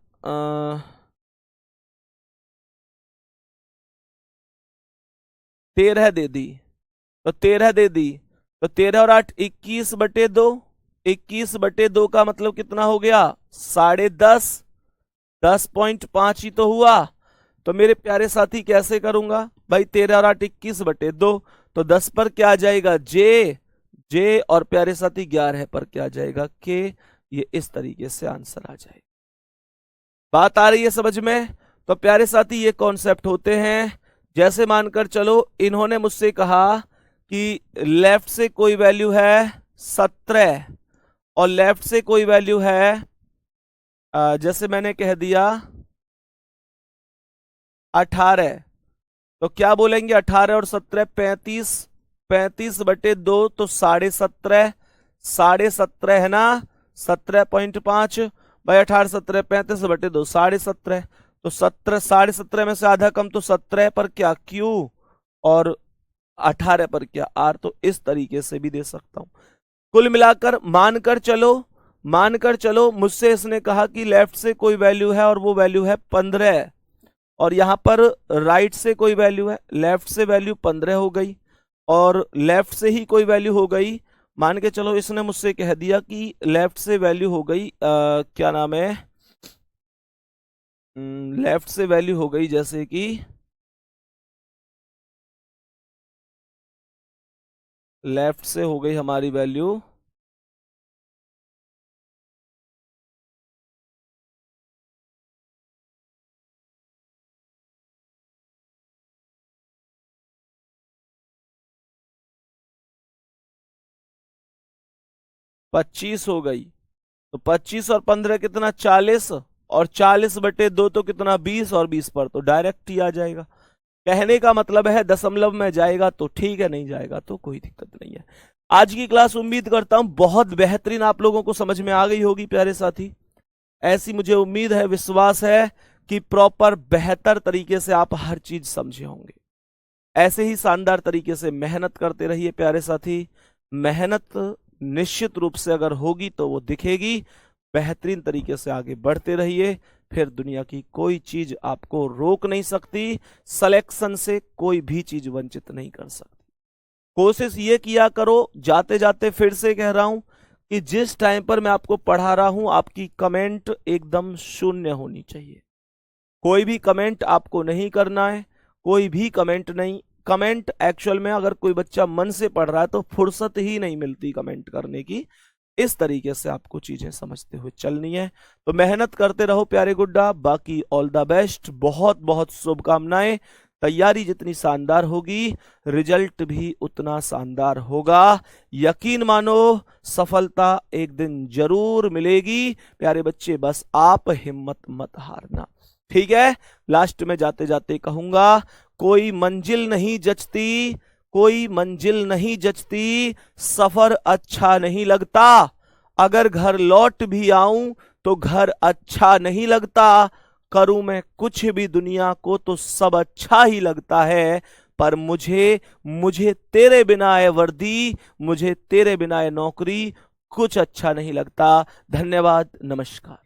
13 दे दी, तो 13 दे दी, तो 13 और 8 21 बटे 2, 21 बटे 2 का मतलब कितना हो गया? 10.5। 10.5 ही तो हुआ। तो मेरे प्यारे साथी कैसे करूंगा भाई, 13 और 8 21/2, तो 10 पर क्या आ जाएगा जे, जे और प्यारे साथी 11 पर क्या आ जाएगा के। ये इस तरीके से आंसर आ जाएगा। बात आ रही है समझ में? तो प्यारे साथी ये कॉन्सेप्ट होते हैं। जैसे मानकर चलो इन्होंने मुझसे कहा कि लेफ्ट से कोई वैल्यू है 17 और लेफ्ट से कोई वैल्यू है जैसे मैंने कह दिया 18, तो क्या बोलेंगे 18 और 17 35, 35/2 तो 17.5, 17.5 है ना, 17.5 भाई 18 17 35/2 17.5, तो 17 17.5 में से आधा कम तो 17 पर क्या क्यू और 18 पर क्या आर, तो इस तरीके से भी दे सकता हूं। कुल मिलाकर मानकर चलो मुझसे इसने कहा कि लेफ्ट से कोई वैल्यू है और वो वैल्यू है 15, और यहां पर राइट से कोई वैल्यू है, लेफ्ट से वैल्यू 15 हो गई और लेफ्ट से ही कोई वैल्यू हो गई। मान के चलो इसने मुझसे कह दिया कि लेफ्ट से वैल्यू हो गई क्या नाम है, लेफ्ट से वैल्यू हो गई जैसे कि लेफ्ट से हो गई हमारी वैल्यू 25 हो गई। तो 25 और 15 कितना 40, और 40/2 तो कितना 20, और 20 पर तो डायरेक्ट ही आ जाएगा। कहने का मतलब है दशमलव में जाएगा तो ठीक है, नहीं जाएगा तो कोई दिक्कत नहीं है। आज की क्लास उम्मीद करता हूं बहुत बेहतरीन आप लोगों को समझ में आ गई होगी प्यारे साथी। ऐसी मुझे उम्मीद है, विश्वास है कि प्रॉपर बेहतर तरीके से आप हर चीज समझे होंगे। ऐसे ही शानदार तरीके से मेहनत करते रहिए प्यारे साथी। मेहनत निश्चित रूप से अगर होगी तो वो दिखेगी। बेहतरीन तरीके से आगे बढ़ते रहिए, फिर दुनिया की कोई चीज आपको रोक नहीं सकती। सिलेक्शन से कोई भी चीज वंचित नहीं कर सकती। कोशिश ये किया करो, जाते जाते फिर से कह रहा हूं कि जिस टाइम पर मैं आपको पढ़ा रहा हूं आपकी कमेंट एकदम शून्य होनी चाहिए। कोई भी कमेंट आपको नहीं करना है, कोई भी कमेंट नहीं। कमेंट एक्चुअल में अगर कोई बच्चा मन से पढ़ रहा है तो फुर्सत ही नहीं मिलती कमेंट करने की। इस तरीके से आपको चीजें समझते हुए चलनी है। तो मेहनत करते रहो प्यारे गुड्डा। बाकी ऑल द बेस्ट, बहुत बहुत शुभकामनाएं। तैयारी जितनी शानदार होगी रिजल्ट भी उतना शानदार होगा। यकीन मानो सफलता एक दिन जरूर मिलेगी प्यारे बच्चे, बस आप हिम्मत मत हारना। ठीक है, लास्ट में जाते जाते कहूंगा कोई मंजिल नहीं जचती, कोई मंजिल नहीं जचती, सफर अच्छा नहीं लगता। अगर घर लौट भी आऊं तो घर अच्छा नहीं लगता। करूं मैं कुछ भी दुनिया को तो सब अच्छा ही लगता है। पर मुझे मुझे तेरे बिना है वर्दी, मुझे तेरे बिना है नौकरी, कुछ अच्छा नहीं लगता। धन्यवाद, नमस्कार।